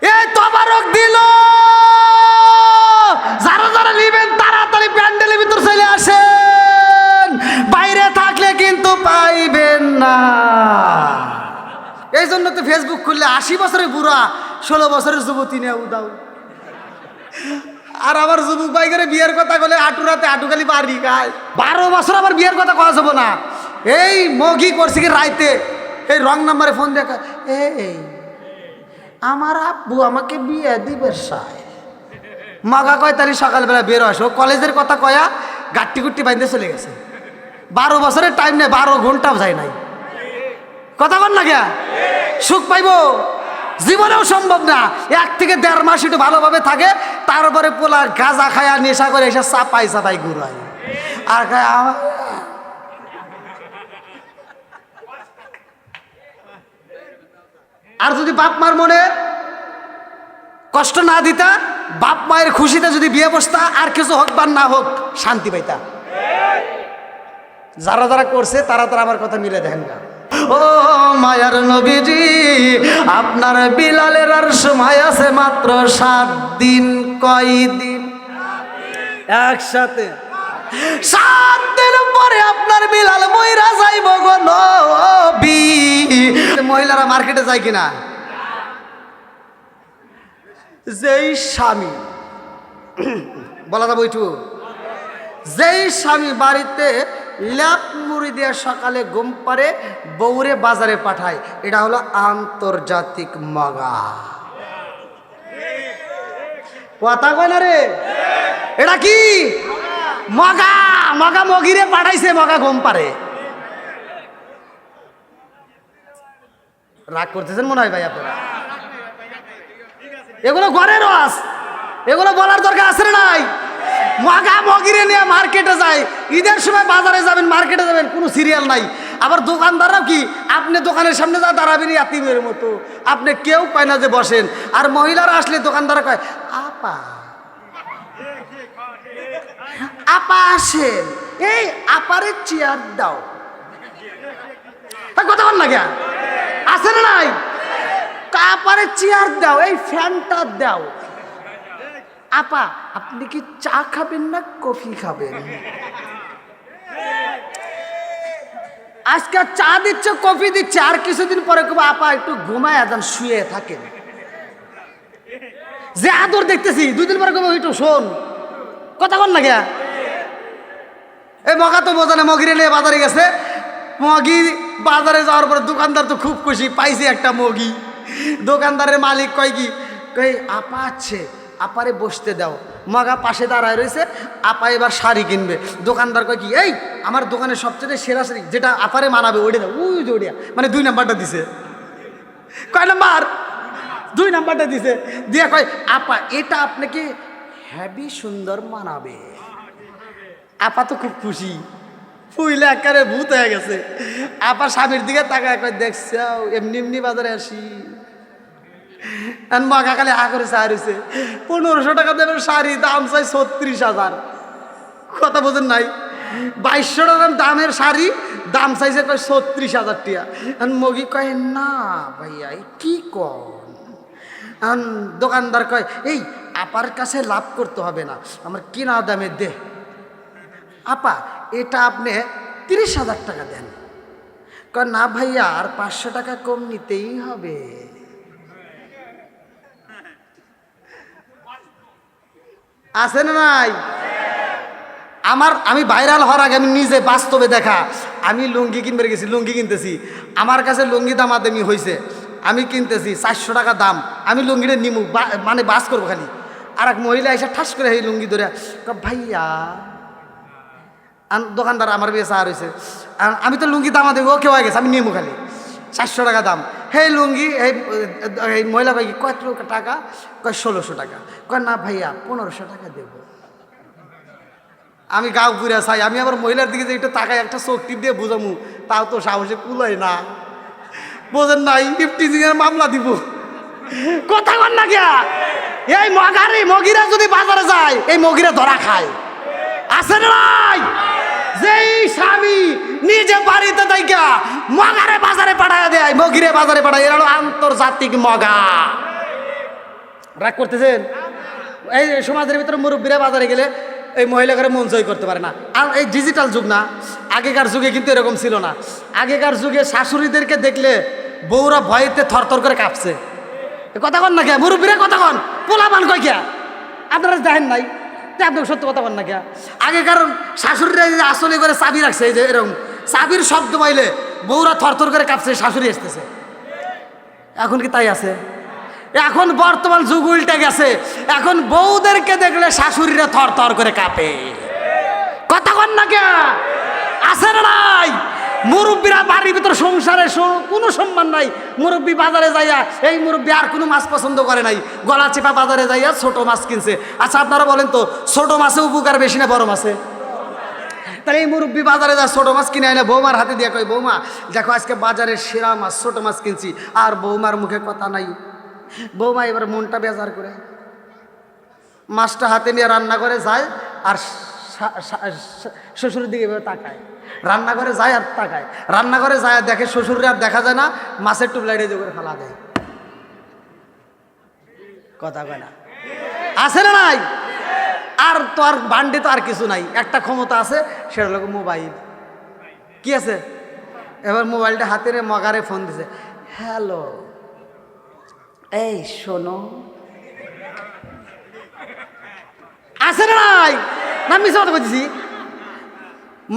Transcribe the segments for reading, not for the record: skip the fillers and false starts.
এই তবারক দিল, যারা যারা নিবেন তাড়াতাড়ি প্যান্ডেলের ভিতর চলে আসেন, বাইরে থাকলে কিন্তু পাইবেন না। এই জন্য তো ফেসবুক খুললে 80 বছরের বুড়া 16 বছরের যুবতী নিয়ে উদাও। আর আমার যুবক ভাই করে বিয়ের কথা বলে আটুরাতে আটুখালি বাড়ি খায়। 12 বছর আবার বিয়ের কথা কওয়া যাবো না। এই মগি করছি কি রাইতে এই রং নাম্বারে ফোন দেখা, এই আমার আব্বু আমাকে বিয়ে দিবে সায়। মগা কয় তারি সকালবেলা বের আসো, কলেজের কথা কয়া গাট্টি গুট্টি বাইন্দে চলে গেছে। 12 বছরের টাইম নেই, 12 ঘন্টাও যায় নাই। কথা বল না গিয়া সুখ পাইবো জীবনেও সম্ভব না। 1 থেকে 1.5 মাস একটু ভালোভাবে থাকে, তারপরে পোলার গাঁজা খায়া নেশা করে এসে চাপাই চাপাই ঘুরায় আর খায়। আর যদি বাপ মার মনে কষ্ট না দিতা, বাপ মায়ের খুশিতে যদি বিয়ে বসতা, আর কিছু হোক বা না হোক শান্তি পাইতা। যারা যারা করছে তারা তারা আমার কথা মিলে দেখেন না। ও মায়ার নবীজি, আপনার বিলালের আর সময় আছে মাত্র 7 দিন। কয় দিন? একসাথে 7 দিন পরে আপনার বিলাল মইরা যাইব গো নবী। মহিলারা মার্কেটে যায় কিনা? যেই স্বামী বলা যাবো একটু, যেই স্বামী বাড়িতে ল্যাপ মুড়ি দিয়ে সকালে ঘুম পারে, বউরে বাজারে পাঠায়, এটা হলো আন্তর্জাতিক মগা। কথা কয় না রে, এটা কি মগা? মগা মগিরে পাঠাইছে, মগা ঘুম পারে। রাগ করতেছেন মনে হয় ভাই আপনারা? এগুলো ঘরের রস, এগুলো বলার দরকার আছে না নাই? মগা মগিরে নিয়ে মার্কেটে যায়, ঈদের সময় বাজারে যাবেন, মার্কেটে যাবেন, কোনো সিরিয়াল নাই। আবার দোকানদাররাও কি, আপনি দোকানের সামনে যা দাঁড়াবেন ইয়াতিমের মতো, আপনি কেউ পায় না যে বসেন। আর মহিলারা আসলে দোকানদাররা কয়, আপা আপা আসেন, এই আপারে চেয়ার দাও। কথা বল না কে আছে না নাই? আপারে চেয়ার দাও, এই ফ্যানটা দাও। আপা আপনি কি চা খাবেন না কফি খাবেন? আজকে চা দিচ্ছে, কফি দিচ্ছে, আর কিছুদিন পরে কবে আপা একটু ঘুমায় যান, শুয়ে থাকেন। যে আদর দেখতেছি 2 দিন পরে কবে একটু শোন। কথা বল না কে? এই মগা তো বোঝা না, মগিরে নিয়ে বাজারে গেছে। মগি বাজারে যাওয়ার পরে দোকানদার তো খুব খুশি, পাইছে একটা মগি। দোকানদারের মালিক কয় কি, কই আপা আছে, আপারে বসতে দাও। মগা পাশে দাঁড়ায় রয়েছে, আপা এবার শাড়ি কিনবে। দোকানদার কয় কি, এই আমার দোকানের সবচেয়ে সেরা শাড়ি, যেটা আপারে মানাবে ওইটা দাও। উই যে ওইটা, মানে 2 নাম্বারটা দিছে। কয় নাম্বার? 2 নাম্বারটা দিছে। দিয়া কয়, আপা এটা আপনাকে হেভি সুন্দর মানাবে। আপা তো খুব খুশি, ফুইলে একেবারে ভূত হয়ে গেছে। আপা স্বামীর দিকে তাকায় কয়, দেখছো এমনি এমনি বাজারে আসি। মগা খালি হা করে চা রয়েছে। 1500 টাকা দেবেন শাড়ি, দাম চাই 36,000। কথা বোঝেন নাই? 2200 টাকার দামের শাড়ি, দাম চাইছে কয় 36,000 টাকা। মগি কয়, না ভাইয়া কি কন? দোকানদার কয়, এই আপার কাছে লাভ করতে হবে না, আমার কিনা দামে দে। আপা এটা আপনি 30,000 টাকা দেন। কয়, না ভাইয়া আর 500 টাকা কম নিতেই হবে। আছে না নাই? আমি ভাইরাল হওয়ার আগে আমি নিজে বাস্তবে দেখা, আমি লুঙ্গি কিনবে গেছি, লুঙ্গি কিনতেছি। আমার কাছে লুঙ্গি দামাদামি হয়েছে, আমি কিনতেছি 400 টাকা দাম। আমি লুঙ্গিটা নিমু, মানে বাস করবো খালি। আর এক মহিলা এসে ঠাস করে এই লুঙ্গি ধরে, ভাইয়া। দোকানদার আমার বিয়ে চা রয়েছে, আমি তো লুঙ্গি দামা দেবো, ওকে হয়ে গেছে, আমি নিমু খালি 400 টাকা দাম। হে লুঙ্গি, এই মহিলা ভাই কত টাকা? কয় 1600 টাকা। কয়, না ভাইয়া 1500 টাকা দেবো। আমি গাও পুরা চাই, আমি আবার মহিলার দিকে যে একটু টাকায় একটা চোখ টিপ দিয়ে বুঝামু, তাও তো সাহসে কুলায় না। বোঝেন নাই, ইফটিজিংয়ের মামলা দিব। কথা বল না কে? এই মগিরা যদি বাজারে যায়, এই মগিরা ধরা খায়। আছে না নাই? যেই স্বামী নিজে বাড়িতে থাইকা মগারে বাজারে পাঠায় দেয়, মগিরে বাজারে পাঠায়, এরা হলো আন্তর্জাতিক মগা। রাগ করতেছেন? এই সমাজের ভিতরে মুরব্বীরা বাজারে গেলে এই মহিলাকে মন জয় করতে পারে না। আর এই ডিজিটাল যুগ না, আগেকার যুগে কিন্তু এরকম ছিল না। আগেকার যুগে শাশুড়িদেরকে দেখলে বউরা ভয়েতে থরথর করে কাঁপছে। কথা কন না কে মুরব্বীরা, কথা কন, পোলা মান কয় কে? আপনারা দেখেন নাই? আপনাকে সত্য কথা বল না কে? আগে কারণ শাশুড়িরা আসলে করে চাবি রাখছে, এই যে এরকম চাবির শব্দ পাইলে বউরা থরথর করে কাঁপছে, শাশুড়ি আসতেছে। এখন কি তাই আছে? এখন বর্তমান যুগ উল্টে গেছে। এখন বউদেরকে দেখলে শাশুড়িরা থরথর করে কাঁপে। কথা কন না কে? আছে না নাই? মুরব্বীরা বাড়ির ভিতর সংসারে কোনো সম্মান নাই। মুরব্বী বাজারে যাইয়া, এই মুরব্বী আর কোনো মাছ পছন্দ করে নাই, গলা চেপা বাজারে যাইয়া ছোট মাছ কিনছে। আচ্ছা আপনারা বলেন তো, ছোট মাছে উপকার বেশি না বড় মাছে? তাহলে এই মুরব্বী বাজারে যা ছোট মাছ কিনে আনে, বৌমার হাতে দিয়ে কয়, বৌমা দেখো আজকে বাজারের সেরা মাছ ছোট মাছ কিনছি। আর বৌমার মুখে কথা নাই। বৌমা এবার মনটা বেজার করে মাছটা হাতে নিয়ে রান্না করে যায়, আর শ্বশুরের দিকে এভাবে তাকায়। রান্নাঘরে যায় আর তাকায়, রান্নাঘরে যায় আর দেখে শ্বশুরে আর দেখা যায় না, মাছের টুবলাইটে যে করে ফেলা দেয়। কথা কয় না? আছে না নাই? আর তো আর বান্ডে তো আর কিছু নাই, একটা ক্ষমতা আছে, সেটা হলো মোবাইল। কি আছে? এবার মোবাইলটা হাতে নিয়ে মগারে ফোন দিছে, হ্যালো এই শোনো। আছে না নাই? না মিশে কথা বলছি।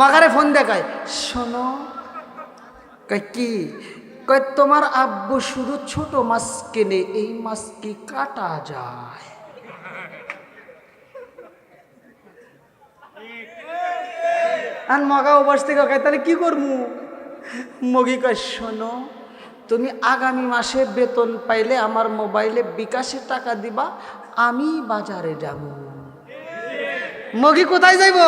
মগারে ফোন দেখায়, শোনো। কয় কি? কয় তোমার আব্বু শুধু ছোট মাছ কেনে, এই মাছ কি কাটা যায়? আর মগা ওপাশ থেকে কয় তাহলে কি করবো? মগি কয় শোনো, তুমি আগামী মাসে বেতন পাইলে আমার মোবাইলে বিকাশে টাকা দিবা, আমি বাজারে যাব। মগি কোথায় যাইব?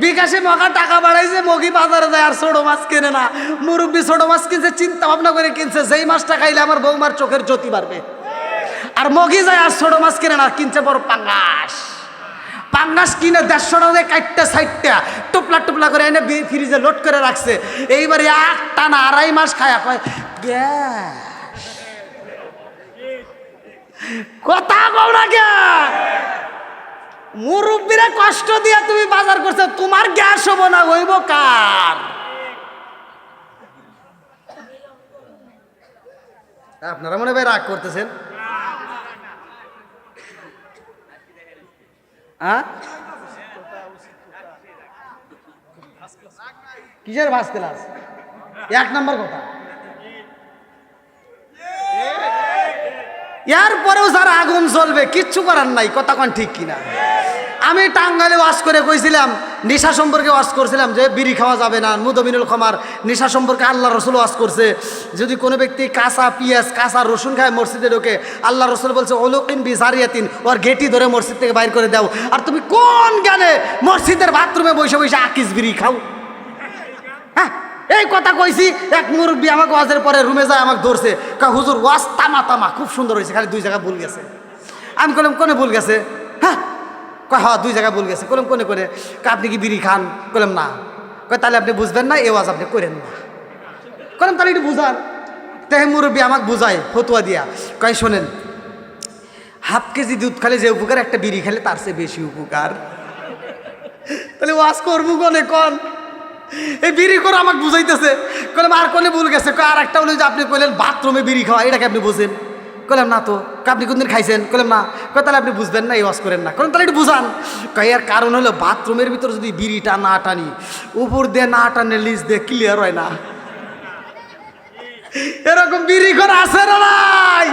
বিকাশে মগা টাকা বাড়াইছে, মগি বাজারে যায় আর ছোট মাছ কেনে না। মুরব্বী ছোট মাছ কিনছে, চিন্তা ভাবনা করে কিনছে, যেই মাছটা খাইলে আমার বৌমার চোখের জ্যোতি বাড়বে। আর মগি যায় আর ছোট মাছ কেনে না, কিনছে বড় পাঙ্গাস। পাঙ্গাস কিনে 150 টাকা কাটটা সাইডটা টুপলা টুপলা করে এনে ফ্রিজে লোড করে রাখছে। এইবারে একটা না 2.5 মাস খায়া কয় গ্যাস। কথা কও না কে? মুরব্বীরা কষ্ট দিয়ে তুমি বাজার করছো, তোমার গ্যাস হবো না, হইব কার? আপনারা মনে হয় রাগ করতেছেন? কিসের ফার্স্ট ক্লাস? 1 নম্বর কথা। এরপরেও যারা আগুন জ্বলবে, কিচ্ছু করার নাই। কথা কোন ঠিক কিনা? আমি টাঙ্গাইলে ওয়াজ করে কইছিলাম, নেশা সম্পর্কে ওয়াজ করছিলাম যে বিড়ি খাওয়া যাবে না, মুদমিনুল খমার। নেশা সম্পর্কে আল্লাহ রসুল ওয়াজ করছে, যদি কোনো ব্যক্তি কাঁচা পেঁয়াজ কাঁচা রসুন খায় মসজিদে ঢোকে, আল্লাহ রসুল বলছে ওলুকিন বিজারিয়াতিন, ওর গেটি ধরে মসজিদ থেকে বাইর করে দাও। আর তুমি কোন জ্ঞানে মসজিদের বাথরুমে বসে বসে আকিস বিড়ি খাও? হ্যাঁ, এই কথা কইছি। এক মুরব্বী আমাকে ওয়াজের পরে রুমে যায়, আমাকে ধরছে, কয় হুজুর ওয়াজ তামা তামা, খুব সুন্দর হয়েছে, খালি 2 জায়গা ভুল গেছে। আমি বললাম কোনে ভুল গেছে? হ্যাঁ, কয় হ্যাঁ 2 জায়গায় ভুল গেছে। বললাম কোনে কোনে? আপনি কি বিড়ি খান? বললাম না। কয় তাহলে আপনি বুঝবেন না, এ ওয়াজ আপনি করেন না। বললাম তাহলে একটু বুঝান। তাই মুরব্বী আমাকে বুঝায় ফতুয়া দিয়া, কয় শোনেন, ½ কেজি দুধ খালে যে উপকার, একটা বিড়ি খেলে তার চেয়ে বেশি উপকার। তাহলে ওয়াজ করবো কোনে কন? এই বিড়ি করে আমাকে বুঝাইতেছে। কইলাম আর কোনে ভুল গেছে? কয় আর একটা হলো যে আপনি কইলেন বাথরুমে বিড়ি খাওয়া, এটাকে আপনি বুঝেন? কইলাম না তো। আপনি কোনদিন খাইছেন? কইলাম না। কয় তাহলে আপনি বুঝবেন না, এই ওয়াজ করেন না। কইলাম তাহলে একটু বুঝান। কয় এর কারণ হলো বাথরুমের ভিতর যদি বিড়িটা না টানি, উপর দিয়ে না টানে লিজ দিয়ে ক্লিয়ার হয় না। এরকম বিড়ি করে আছে না নাই?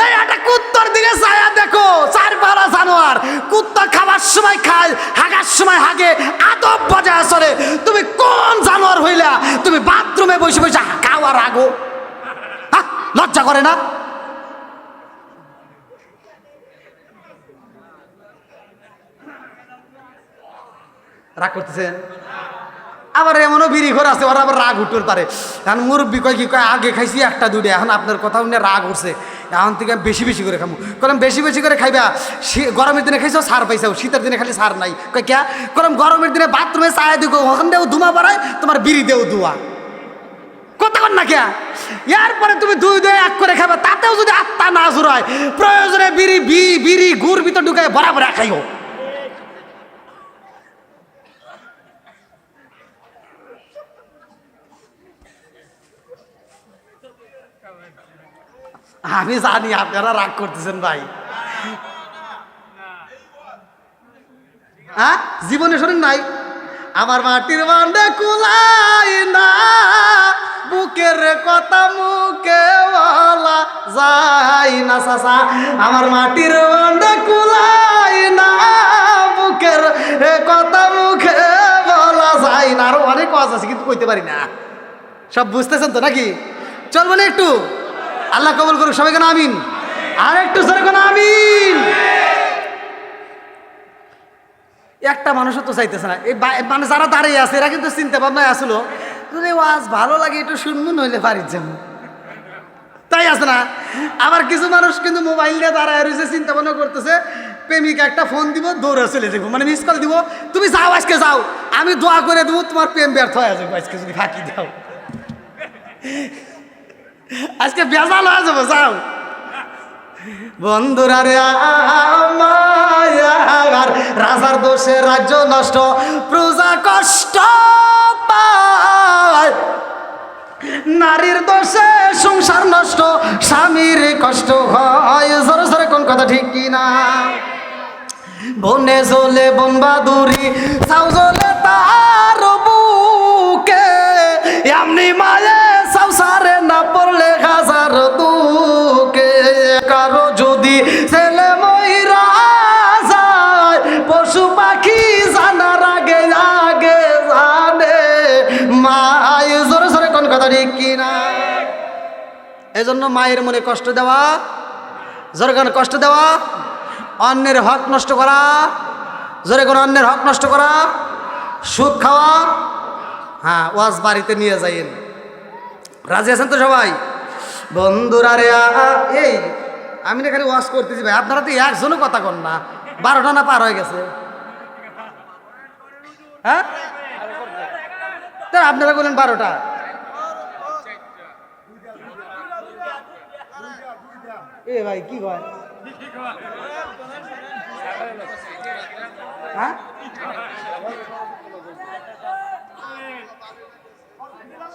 এই একটা কুত্তার দিকে ছায়া দেখো, 4 পাড়া জানোয়ার। কুত্তা খাবার সময় খায়, হাগার সময় হাগে, আদব বজায় চলে। তুমি কোন জানোয়ার হইলা তুমি বাথরুমে বসে বসে খাওয়ার আগো? লজ্জা করে না? রাগ করতেছেন? আবার এমনও বিড়ি ঘর আছে, ওরা আবার রাগ উঠতে পারে। এখন মুরব্বী কয় কি কয় আগে খাইছি 1টা 2টা, এখন আপনার কথা শুনে রাগ উঠছে, এখন থেকে বেশি বেশি করে খাবো। কলম বেশি বেশি করে খাইবা। গরমের দিনে খাইছো সার পাইছাও, শীতের দিনে খালি সার নাই। কয় কে? কলম গরমের দিনে বাথরুমে চায় দিও, ওখান দেও ধুমা বাড়ায়, তোমার বিড়ি দেও ধোয়া। কথা কর না কে? এরপরে তুমি দুই দুই এক করে খাবে, তাতেও যদি আত্মা না জুড়ায়, প্রয়োজনে বিড়ি গুড় ভিতর ঢুকায় বরাবর খাইও। আমি জানি আপনারা রাগ করতেছেন ভাই। হ্যাঁ, জীবনে শোনেন নাই, আমার মাটির বান্ডে কুলাই না, বুকের কথা মুখে বলা যায় না চাচা, আমার মাটির বান্ডে কুলাই না, বুকের কথা মুখে বলা যায় না। আরো অনেক কাজ আছে কিন্তু কইতে পারি না। সব বুঝতেছেন তো নাকি? চল বলে একটু আল্লাহ কবুল করুক সবাই, কেন আমিন। আর একটু সরে কেন আমিন। একটা মানুষও তো চাইতেছে না, এই মানে যারা দাঁড়িয়ে আছে এরা কিন্তু চিন্তা ভাবনায় আসলো, যদি ওয়াজ ভালো লাগে একটু শুনবো, নইলে বাড়ির যাবো, তাই আছে না? আবার কিছু মানুষ কিন্তু মোবাইল দিয়ে দাঁড়ায় রয়েছে, চিন্তা ভাবনা করতেছে, প্রেমিকা একটা ফোন দিব, দৌড়ে চলে যাবো, মানে মিস কল দিব, তুমি যাও আজকে যাও, আমি দোয়া করে দেবো তোমার প্রেম ব্যর্থ হয়ে যাবো আজকে যদি ফাঁকি দাও, আজকে বেজাল হয়ে যাবো, যাও। বন্ধুরা রে আমার, রাজার দোষে রাজ্য নষ্ট, প্রজা কষ্ট পায়, নারীর দোষে সংসার নষ্ট, স্বামীর কষ্ট হয়। জোরে জোরে কোন কথা ঠিক কিনা? বনে জ্বলে বনবাদুরি, চাও জ্বলে তার বুকে, এমনি মায়ে চাও সারে না পড়লে হাজার দুকে। কারো যদি ছেলে মইরা যায়, পশু পাখি জানার আগে আগে জানে মায়। জোরে জোরে কোন কথা ঠিক কিনা? এজন্য মায়ের মনে কষ্ট দেওয়া, জোরে কোন কষ্ট দেওয়া, অন্যের হক নষ্ট করা, জোরে কোন অন্যের হক নষ্ট করা, সুদ খাওয়া, হ্যাঁ ওয়াজ বাড়িতে নিয়ে যাইয়েন। রাজি আছেন তো সবাই? বন্ধুরা রে এই আমি না খালি ওয়াজ করতেছি ভাই, আপনারা তো একজনও কথা কন না, 12টা না পার হয়ে গেছে। হ্যাঁ, আপনারা বলেন 12টা। এ ভাই কি কয়? হ্যাঁ,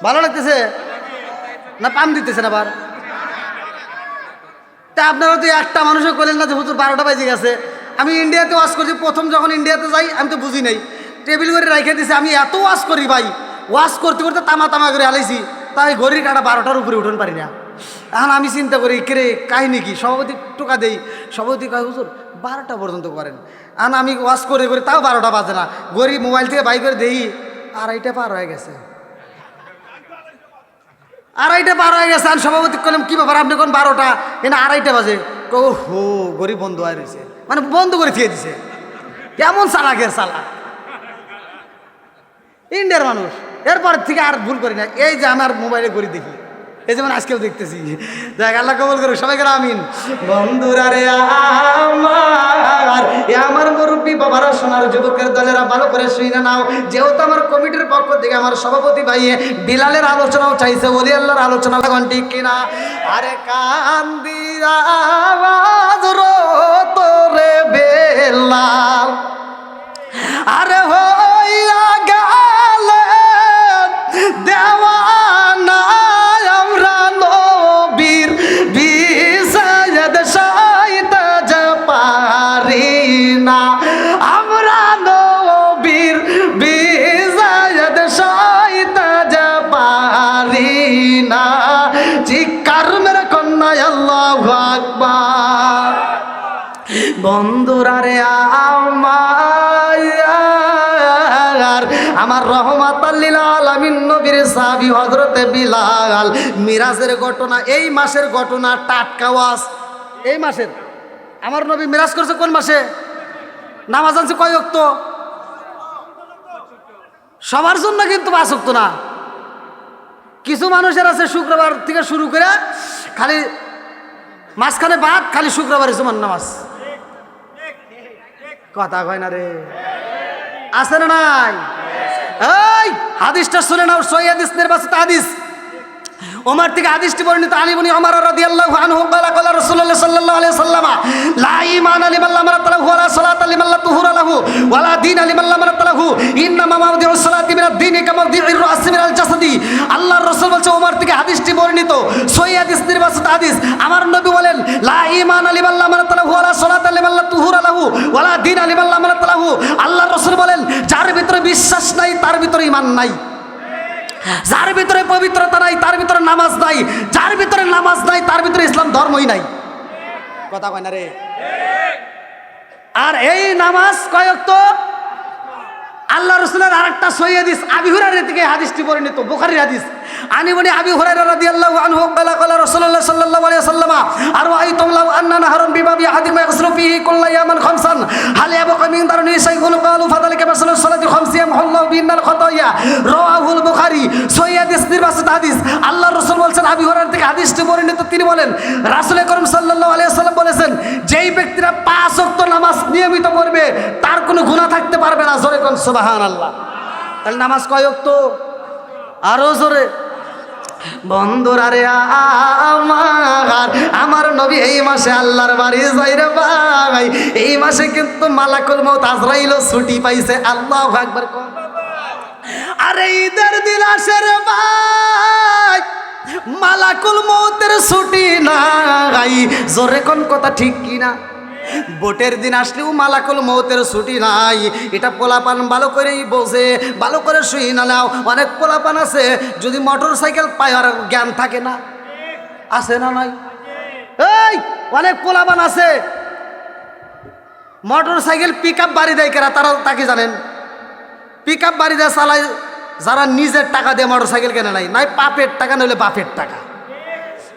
ভালো লাগতেছে না? পাম দিতেছেন আবার? তা আপনারা তো একটা মানুষও করলেন না যে হুজুর 12টা বাজে গেছে। আমি ইন্ডিয়াতে ওয়াজ করছি, প্রথম যখন ইন্ডিয়াতে যাই আমি তো বুঝি নাই, টেবিল করে রেখে দিছি। আমি এত ওয়াজ করি ভাই, ওয়াজ করতে করতে তামা তামা করে হালাইছি, তাই ঘড়ির কাটা 12টার উপরে উঠন পারি না। এখন আমি চিন্তা করি কে কাহিনি কি, সভাপতি টোকা দেই, সভাপতি কয় হুজুর 12টা পর্যন্ত করেন। এখন আমি ওয়াজ করে করি তাও 12টা বাজে না, ঘড়ি মোবাইল থেকে বাই করে দেই 2:30 পার হয়ে গেছে, 2:30 পার হয়ে গেছে। আমি সভাপতি করলাম কি ব্যাপার আপনি কোন 12টা, এনে 2:30 বাজে। ও হো, গরিব বন্ধ হয়ে রয়েছে, মানে বন্ধ করে দিয়ে দিছে। কেমন চালাকের চালাক ইন্ডিয়ার মানুষ। এরপর থেকে আর ভুল করি না, এই যে আমার মোবাইলে ঘড়ি দেখি, এই যেমন আজকেও দেখতেছি। দেখ আল্লাহ কবুল করুক সবাইকে আমিন। বন্ধুরা রে আমার মুরব্বী বাবারা, সোনার যুবকের দলেরা ভালো করে শুনে নাও, যেহেতু আমার কমিটির পক্ষ থেকে আমার সভাপতি ভাই বিলালের আলোচনাও চাইছে, ওলি আল্লাহর আলোচনা লাগান ঠিক কিনা? আরে কান্দিরা তোরে বেলাল, আরে হইয়া গেলে দেওয়ানা আমরা নবীর বিষয়দ সাইতে যে পারি না, আমরা নবীর বিষয়দ সাইতে যে পারি না। চিৎকার মেরে কন্যা আল্লাহু আকবার। বন্ধুরা রে আমার রহমাতাল লিল আলামিন নবীর সাহাবী হযরতে বিলাল, মিরাজের ঘটনা, এই মাসের ঘটনা, টাটকা ওয়াজ এই মাসের। আমার নবী মিরাজ করছে কোন মাসে? নামাজ আনছে কয় ওয়াক্ত? সবার জন্য কিন্তু 5 ওয়াক্ত না। কিছু মানুষের আছে শুক্রবার থেকে শুরু করে খালি মাঝখানে বাদ, খালি শুক্রবারে জুমার নামাজ। কথা কয় না রে, আছে না নাই? এই হাদিসটা শুনে নাও, সহিহ হাদিস নির্বাচিত হাদিস। ওমর থেকে হাদিসটি বর্ণিত আনিবনি ওমর রাদিয়াল্লাহু আনহু ক্বালা ক্বালা রাসূলুল্লাহ সাল্লাল্লাহু আলাইহি ওয়াসাল্লাম লা ঈমানা লিমান লা মারাতালাহু ওয়ালা সালাতা লিমান লা তুহুরা লাহু ওয়ালা দীনা লিমান লা মারাতালাহু ইন্নামা মাওদিউস সালাতি মিনাদ দীনি কামা মাওদিউর রাসি মিনাল জাসাদি। আল্লাহর রাসূল বলেছে, ওমর থেকে হাদিসটি বর্ণিত, সহিহ হাদিস, নির্বাচিত হাদিস। আমার নবী বলেন, লা ঈমানা লিমান লা মারাতালাহু ওয়ালা সালাতা লিমান লা তুহুরা লাহু ওয়ালা দীনা লিমান লা মারাতালাহু। আল্লাহর রাসূল বলেন, যার ভিতরে বিশ্বাস নাই তার ভিতরে ঈমান নাই, যার ভিতরে পবিত্রতা নাই তার ভিতরে নামাজ নাই, যার ভিতরে নামাজ নাই তার ভিতরে ইসলাম ধর্মই নাই। কথা কয় না রে? আর এই নামাজ কয় ওয়াক্ত? আল্লাহ রাসূলের আরেকটা সহিহ হাদিস, আবি হুরায়রা থেকে হাদিসটি বর্ণিত, বুখারীর হাদিস। আনিবনি আবি হুরায়রা রাদিয়াল্লাহু আনহু ক্বালা ক্বালা রাসূলুল্লাহ সাল্লাল্লাহু আলাইহি ওয়াসাল্লাম আরআইতুম লাউ আন্না নাহরান বিবাবি আহাদিকুম ইয়াগসিলু ফীহি কুল্লা ইয়ামান খামসান হাল ইয়াবকা মিন দারনি শাইউন ক্বালু ফাযালিকা মাসালুস সালাতি খামসি ইয়ামহুল্লাহু বিহিন্নাল খাতায়া। রাওয়াহুল বুখারী, সহিহ হাদিস, নির্বাচিত হাদিস। আল্লাহর রাসূল বলেন, আবি হুরায়রা থেকে হাদিসটি বর্ণিত, তিনি বলেন, রাসূল করিম সাল্লাল্লাহু আলাইহি ওয়াসাল্লাম বলেছেন, যেই ব্যক্তিরা 5 ওয়াক্ত নামাজ নিয়মিত পড়বে তার কোনো গুনাহ থাকতে পারবে না। জোরে কোন সুবহানাল্লাহ। তাহলে নামাজ কয় ওয়াক্ত? আরো জোরে। বন্ধুরা রে আমার নবী এই মাসে আল্লাহর বাড়ি যাই রে ভাই। এই মাসে কিন্তু মালাকুল মউত আজরাইলও ছুটি পাইছে। আল্লাহু আকবার। আরে ঈদের দিন আসে রে ভাই, মালাকুল মউতের ছুটি নাই। জোরে কোন কথা ঠিক কিনা? ভোটের দিন আসলেও মালাকুল মউতের ছুটি নাই। এটা পোলাপান ভালো করেই বোঝে, ভালো করে শুই না নাও। অনেক পোলাপান আছে যদি মোটর সাইকেল পায় আর জ্ঞান থাকে না, আছে না নাই? এই অনেক পোলাপান আছে মোটর সাইকেল পিক আপ বাড়ি দেয় কেরা, তারা তাকে জানেন? পিক আপ বাড়ি দেয় চালায় যারা নিজের টাকা দিয়ে মোটর সাইকেল কেনে নাই, নাই পাপের টাকা নইলে বাপের টাকা।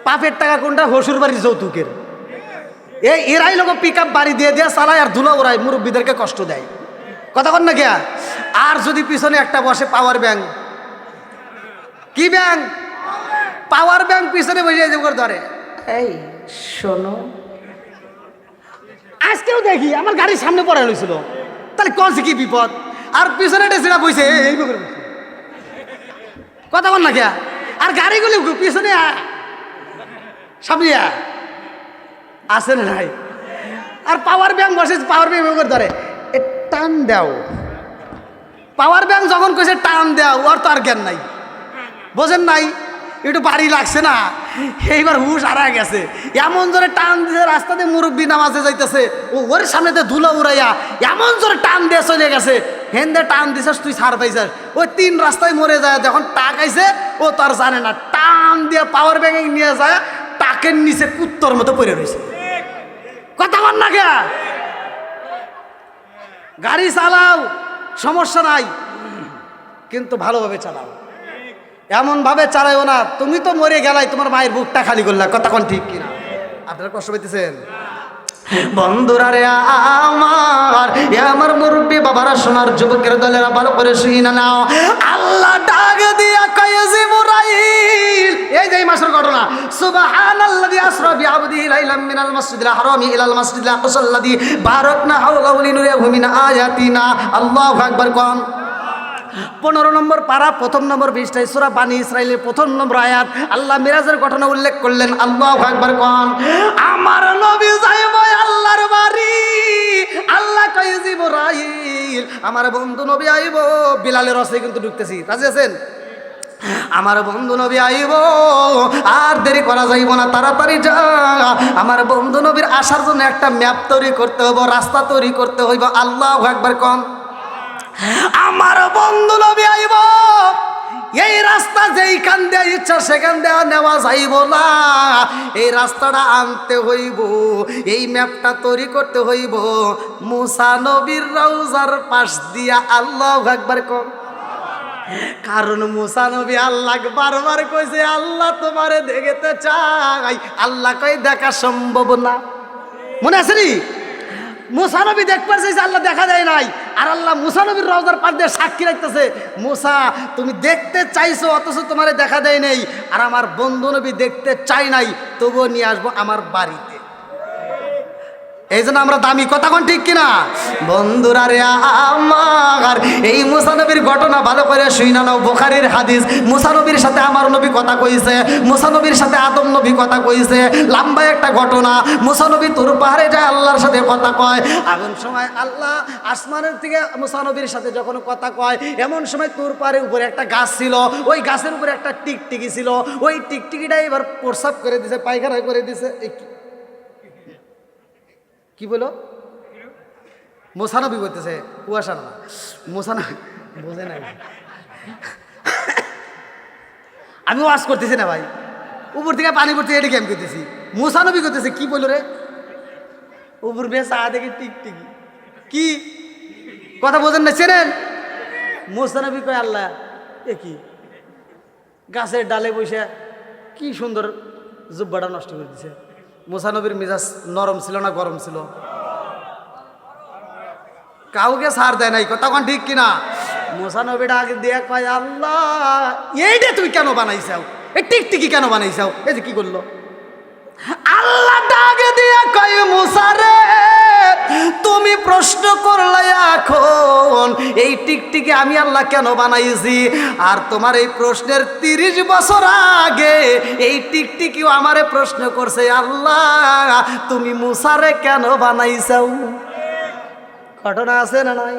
বাপের টাকা কোনটা? শ্বশুর বাড়ির যৌতুকের। এরাই লোক পিক আপ বাড়ি দিয়ে দিয়ে চালায় আর ধুলো ওরাই মুরব্বীদেরকে কষ্ট দেয়। কথা কন না গিয়া? আর যদি পিছনে একটা বসে পাওয়ার ব্যাংক, কি ব্যাংক? পাওয়ার ব্যাংক পিছনে বসে ধরে, এই শোনো, আজকেও দেখি আমার গাড়ির সামনে পড়ে রয়েছিল, তাহলে কনছে কি বিপদ? আর পিছনে সেটা বসে এই কথা কন না গিয়া? আর গাড়িগুলি পিছনে সামনে আছে না নাই? আর পাওয়ার ব্যাংক বসে, পাওয়ার ব্যাংক ধরে টান দাও। পাওয়ার ব্যাংক যখন কইছে টান দাও, ওর তো আর জ্ঞান নাই, বোঝেন নাই? একটু বাড়ি লাগছে না, এইবার হুশ হারা গেছে। এমন জোরে টান দিয়েছে, রাস্তাতে মুরব্বী নামাজে যাইতেছে, ওর সামনেতে ধুলো উড়াইয়া এমন জোরে টান দিয়ে চলে গেছে। হেন্দে টান দিছিস, তুই ছাড় পাইছিস, ওই 3 রাস্তায় মরে যায়। যখন টাক আইছে ও তার জানে না, টান দিয়ে পাওয়ার ব্যাংকে নিয়ে যায়, টাকের নিচে কুত্তর মতো পড়ে রয়েছে। কথা বল না কে? গাড়ি চালাও, সমস্যা নাই, কিন্তু ভালোভাবে চালাও। এমন ভাবে চালাইও না তুমি তো মরে গেলাই, তোমার মায়ের বুকটা খালি করলা। কথা কোন ঠিক কিনা? আপনারা কষ্ট পেতেছেন? বন্ধুরা রে আমার মুরব্বী বাবারা, সোনার যুবকের দলেরা, ভালো করে শুই না নাও। আল্লাহ ডাক দিয়া কয় জিবরাইল, এই যে মাসের ঘটনা, সুবহানাল্লাযী আসরা বিআবদিহি লাইলাম মিনাল মাসজিদিল হারামি ইলাল মাসজিদিল আকসাল্লাযী বারাকনা হাওলাহু লিনুরিয়াহু মিন আয়াতিনা। আল্লাহু আকবার। কোন 15 নম্বর পারা, 1 নম্বর পৃষ্ঠায় সূরা বানী ইসরাইলের 1 নম্বর আয়াত আল্লাহ মিরাজের ঘটনা উল্লেখ করলেন। আল্লাহু আকবার। কোন আমার নবী যাইব আল্লাহর বাড়ি। আল্লাহ কয় জিবরাইল, আমার বন্ধু নবী আইব। বিলালের রসে কিন্তু ঢুকতেছি, রাজি আছেন? আমার বন্ধু নবী আইব, আর দেরি করা যাইব না, তাড়াতাড়ি যা। আমার বন্ধু নবীর আসার জন্য একটা ম্যাপ তৈরি করতে হইব, রাস্তা তৈরি করতে হইব। আল্লাহু আকবার। কোন আমার বন্ধু নবী আইব, এই রাস্তা যেইখান দিয়ে ইচ্ছা সেখান দিয়ে নেওয়া যাইব না। এই রাস্তাটা আনতে হইব, এই ম্যাপটা তৈরি করতে হইব মুসা নবীর রওজার পাশ দিয়া। আল্লাহু আকবার। কোন কারণ মুসা নবী আল্লাহ বারবার কইছে, আল্লাহ তোমারে দেখতে চাই। আল্লাহ কই দেখা সম্ভব না। মনে আছে নি? মুসা নবী দেখবার চাইছে, আল্লাহ দেখা যায় নাই। আর আল্লাহ মুসা নবীর রওজার পাশ দিয়ে সাক্ষী রাখতেছে, মুসা তুমি দেখতে চাইছো অথচ তোমারে দেখা দেয় নাই। আর আমার বন্ধু নবী দেখতে চাই নাই, তবুও নিয়ে আসবো আমার বাড়িতে। এই জন্য আমরা দামি, কথা কোন ঠিক কিনা বন্ধুরা রে আমার? এই মুসা নবীর ঘটনা ভালো করে শুইনা নাও। বুখারীর হাদিস। মুসা নবীর সাথে আমার নবী কথা কইছে, মুসা নবীর সাথে আদম নবী কথা কইছে। লম্বা একটা ঘটনা। মুসা নবী তুর পাহাড়ে যায় আল্লাহর সাথে কথা কয়। এমন সময় আল্লাহ আসমানের থেকে মুসা নবীর সাথে যখন কথা কয়, এমন সময় তুর পাহাড়ের উপরে একটা গাছ ছিল, ওই গাছের উপরে একটা টিকটিকি ছিল। ওই টিকটিকিটা এবার প্রস্রাব করে দিছে, পায়খানা করে দিছে। কি বলো? মুসা নবী বলতেছে, কুয়াশা না, মুসা নবী বোঝে না। আমি ওয়াজ করতেছি না ভাই, উপর থেকে পানি পড়তে, এটা কি আমি করতেছি? মুসা নবী করতেছে। কি বললো রে? উপর বেশ চা দেখে টিকটিকি কি কথা বোঝেন না, চেনেন? মুসা নবী কয় আল্লাহ এ কি? গাছের ডালে বসে কি সুন্দর জুব্বাটা নষ্ট করে দিছে। মুসা নবীর মেজাজ নরম ছিল না গরম ছিল? কাউকে সার দেয় নাই, কথা কোন ঠিক কিনা? মুসা নবীটা আগে দিয়ে কয় আল্লাহ এইটা তুই কেন বানাইছাও? এই টিকটিকি কেন বানাইছাও? এই যে কি করলো? আল্লাহ ডাকে দিয়ে কয় মুসা রে, তুমি প্রশ্ন করলে এখন এই টিকটিকি আমি আল্লাহ কেন বানাইছি? আর তোমার এই প্রশ্নের 30 বছর আগে এই টিকটিকিও আমারে প্রশ্ন করছে, আল্লাহ তুমি মুসারে কেন বানাইছাও? ঘটনা আছে না নাই?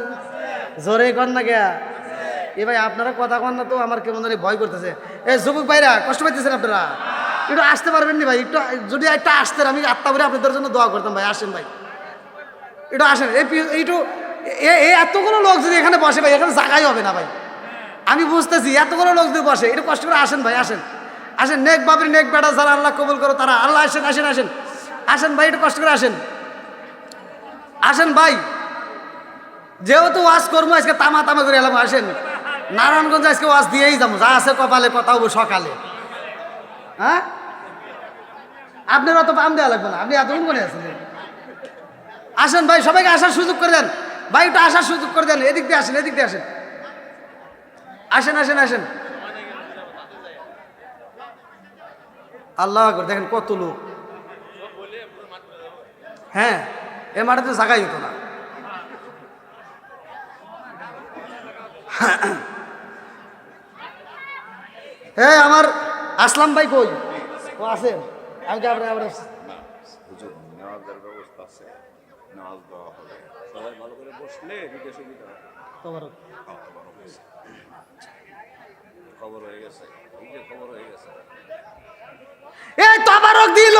জোরে কর না কে? এ ভাই আপনারা কথা কন না তো, আমার কেমন জানি ভয় করতেছে। এই যুবক ভাইরা কষ্ট পাইতেছেন আপনারা? একটু আসতে পারবেন নি ভাই? একটু যদি একটা আসতেন আমি আত্মা করে আপনাদের জন্য দোয়া করতাম ভাই। আসেন ভাই, একটু আসেন। এইটু এতগুলো লোক যদি এখানে বসে ভাই, এখানে জায়গাই হবে না ভাই। আমি বুঝতেছি এতগুলো লোক যদি বসে, একটু কষ্ট করে আসেন ভাই। আসেন আসেন, নেক বাপের নেক বেটা যারা আল্লাহ কবুল করো তারা। আল্লাহ আসেন আসেন আসেন আসেন ভাই, একটু কষ্ট করে আসেন। আসেন ভাই, যেহেতু ওয়াজ করবো আজকে তামা তামা করে এলাম। আসেন, নারায়ণগঞ্জ আজকে ওয়াজ দিয়েই যাবো, যা আছে কপালে কথা হবো সকালে। হ্যাঁ, আপনার অত পাম দেওয়া লাগবে না, আপনি এতক্ষণ করে আছেন। আসেন ভাই, সবাইকে আসার সুযোগ করে দেন ভাই, একটু আসার সুযোগ করে দেন। এদিক দিয়ে আসেন, এদিক দিয়ে আসেন। আসেন আসেন আসেন। আল্লাহ আকবার, দেখেন কত লোক। হ্যাঁ, এ মাঠে তো জায়গাই হতো না। হ্যাঁ, আমার আসলাম ভাই কই? ও আছে? আমি কি আপনার তবারক দিল,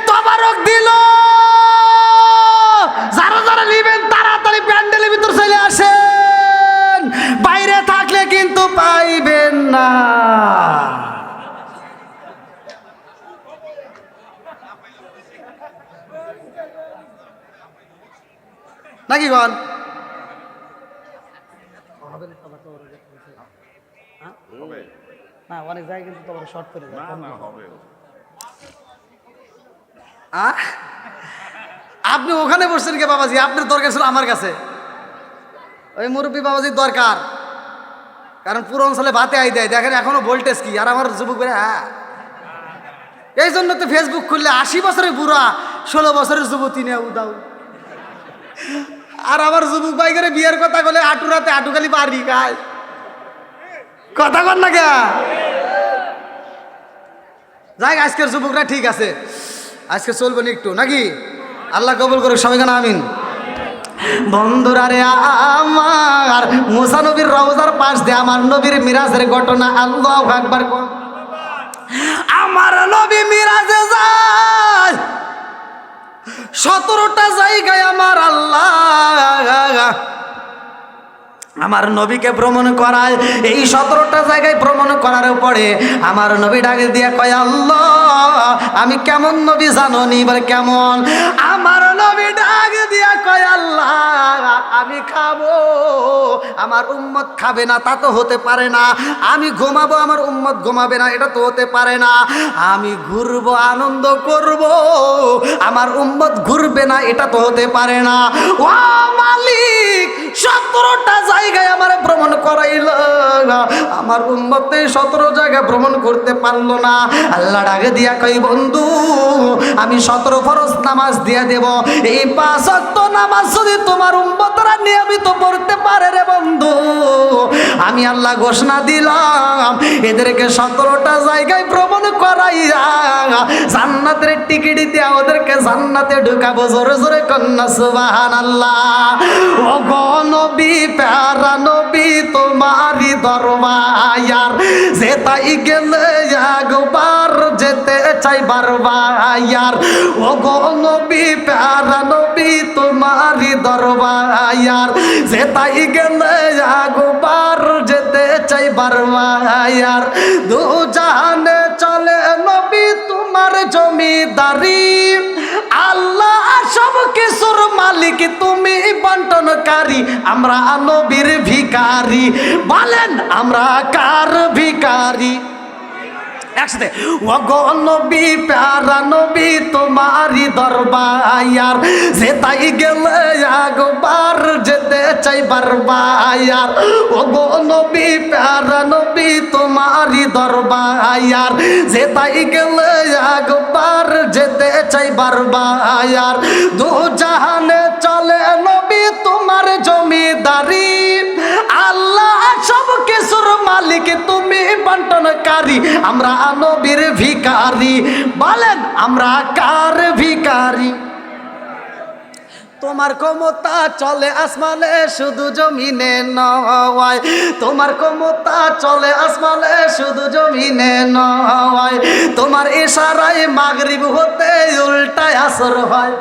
তবারক দিল। যারা যারা নিবেন তাড়াতাড়ি প্যান্ডেলের ভিতর চলে আসেন, বাইরে থাকলে কিন্তু পাইবেন না। নাকি গন? না, অনেক জায়গায় কিন্তু তোমার শর্ট করে যায়। আপনি ওখানে বসছেন কে বাবাজি? আপনার দরকার ছিল আমার কাছে। ওই মুরব্বী বাবাজির দরকার, কারণ পুরো অঞ্চলে ভাতে আই দেয়। দেখেন এখনো ভোল্টেজ কি। আর আমার যুবক বেড়ে এই জন্য তো ফেসবুক খুললে 80 বছরের বুড়া 16 বছরের যুবতী নিয়ে উদাও। আর আমার যুবক ভাই করে বিয়ের কথা বলে আটুরাতে আটুখালি বাড়ি খায়। কথা কর না কে? যাই, আজকের যুবকরা ঠিক আছে, আজকে চলবে না একটু নাকি? আল্লাহ কবুল করুক সবাই, কেন আমিন। বন্ধুরা রে আমার, মুসা নবীর রওজার পাশ দিয়ে আমার নবীর মিরাজের ঘটনা। আল্লাহু আকবার। আমার নবী মিরাজে যায় 17টা জায়গায়। আমার আল্লাহ আমার নবীকে ভ্রমণ করায়। এই 17টা জায়গায় ভ্রমণ করার পরে আমার নবী ডাকে দিয়ে কয় আল্লাহ আমি কেমন নবী জানো নি? এবার কেমন? আমার নবী ডাকে দিয়ে কয় আল্লাহ আমি খাবো, আমার উম্মত খাবে না, তা তো হতে পারে না। আমি ঘুমাবো, আমার উম্মত ঘুমাবে না, এটা তো হতে পারে না। আমি ঘুরবো, আনন্দ করব, আমার উম্মত ঘুরবে না, এটা তো হতে পারে না। ও মালিক, 17টা জায়গায় আমার ভ্রমণ করাইল, আমার উম্মত 17 জায়গায় ভ্রমণ করতে পারলো না। আল্লাহ ডাকে দিয়া কই বন্ধু আমি 17 ফরজ নামাজ দিয়ে দেব। এই 5 ওয়াক্ত নামাজ যদি তোমার উম্মতরা নিয়মিত পড়তে পারে রে বন্ধু, আমি আল্লাহ ঘোষণা দিলাম এদেরকে 17টা জায়গায় ভ্রমণ করাইয়া জান্নাতের টিকিট দিয়া ওদেরকে জান্নাতে ঢুকাবো। জোরে জোরে কন্যা সুবহানাল্লাহ। ও গো নবী প্যারা নবী তোমারই দরবার যেতাই গেলে একবার যেতে চাই বারবার। ও গো নবী প্যারা নবী তোমারই দরবার যেতাই গেলে একবার যেতে চাই বারবার। দু জাহানে চলে নবী তোমার জমিদারি, আল্লাহ সব কিছুর মালিক তুমি বন্টনকারী। আমরা নবীর ভিখারি, বলেন আমরা কার ভিখারি? একসাথে ও গো নবী প্যারা নবী তোমারই দরবার যেতাই গেলে একবার যেতে চাই বারবার। ও গো নবী প্যারা নবী তোমারই দরবার যেতাই গেলে একবার যেতে চাই বারবার। দু জাহানে চলে নবী তোমার জমিদারি, আল্লাহ সব কিছুর মালিক তুমি বন্টনকারী। আমরা নবীর ভিখারি, বলেন আমরা কার ভিখারি? তোমার ক্ষমতা চলে আসমানে শুধু জমিনে নয়, তোমার ক্ষমতা চলে আসমানে শুধু জমিনে নয়। তোমার ইশারায় মাগরিব হতে উল্টায় আসর হয়।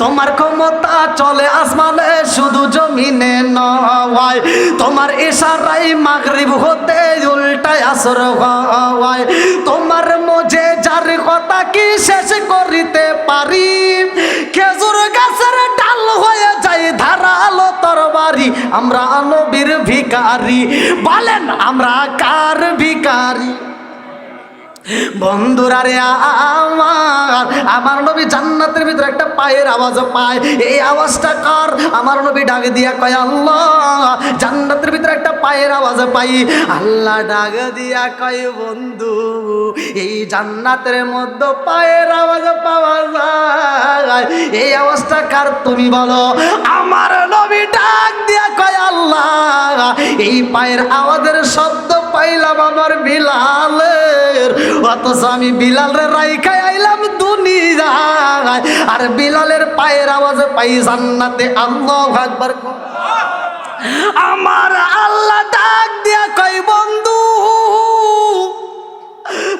তোমার ক্ষমতা চলে আসমানে শুধু জমিনে নয়, তোমার ইশারায় মাগরিব হতে উল্টায় আসর হয়। তোমার মজে যার কথা কি শেষ করিতে পারি, খেজুর গাছের ডাল হয়ে যায় ধারালো তরবারি। আমরা নবীর ভিখারি, বলেন আমরা কার ভিখারি? বন্ধুরা রে আমার নবী জান্নাতের ভিতরে একটা পায়ের আওয়াজ পায়। এই আওয়াজটা কার? আমার নবী ডাক দিয়া কয় আল্লাহ জান্নাতের ভিতরে একটা পায়ের আওয়াজ পাই। আল্লাহ ডাক দিয়া কয় বন্ধু এই জান্নাতের মধ্যে পায়ের আওয়াজ পাওয়া যায়, এই আওয়াজটা কার তুমি বলো? আমার নবী ডাক দিয়া কয় আল্লাহ এই পায়ের আওয়াজের শব্দ পাইলাম আমার বিলালের, অথচ আমি বিলালের রাইখাই আইলাম দুনিয়ায়, আর বিলালের পায়ের আওয়াজ পাই জান্নাতে। আল্লাহু আকবার। আমার আল্লাহ ডাক দিয়া কই বন্ধু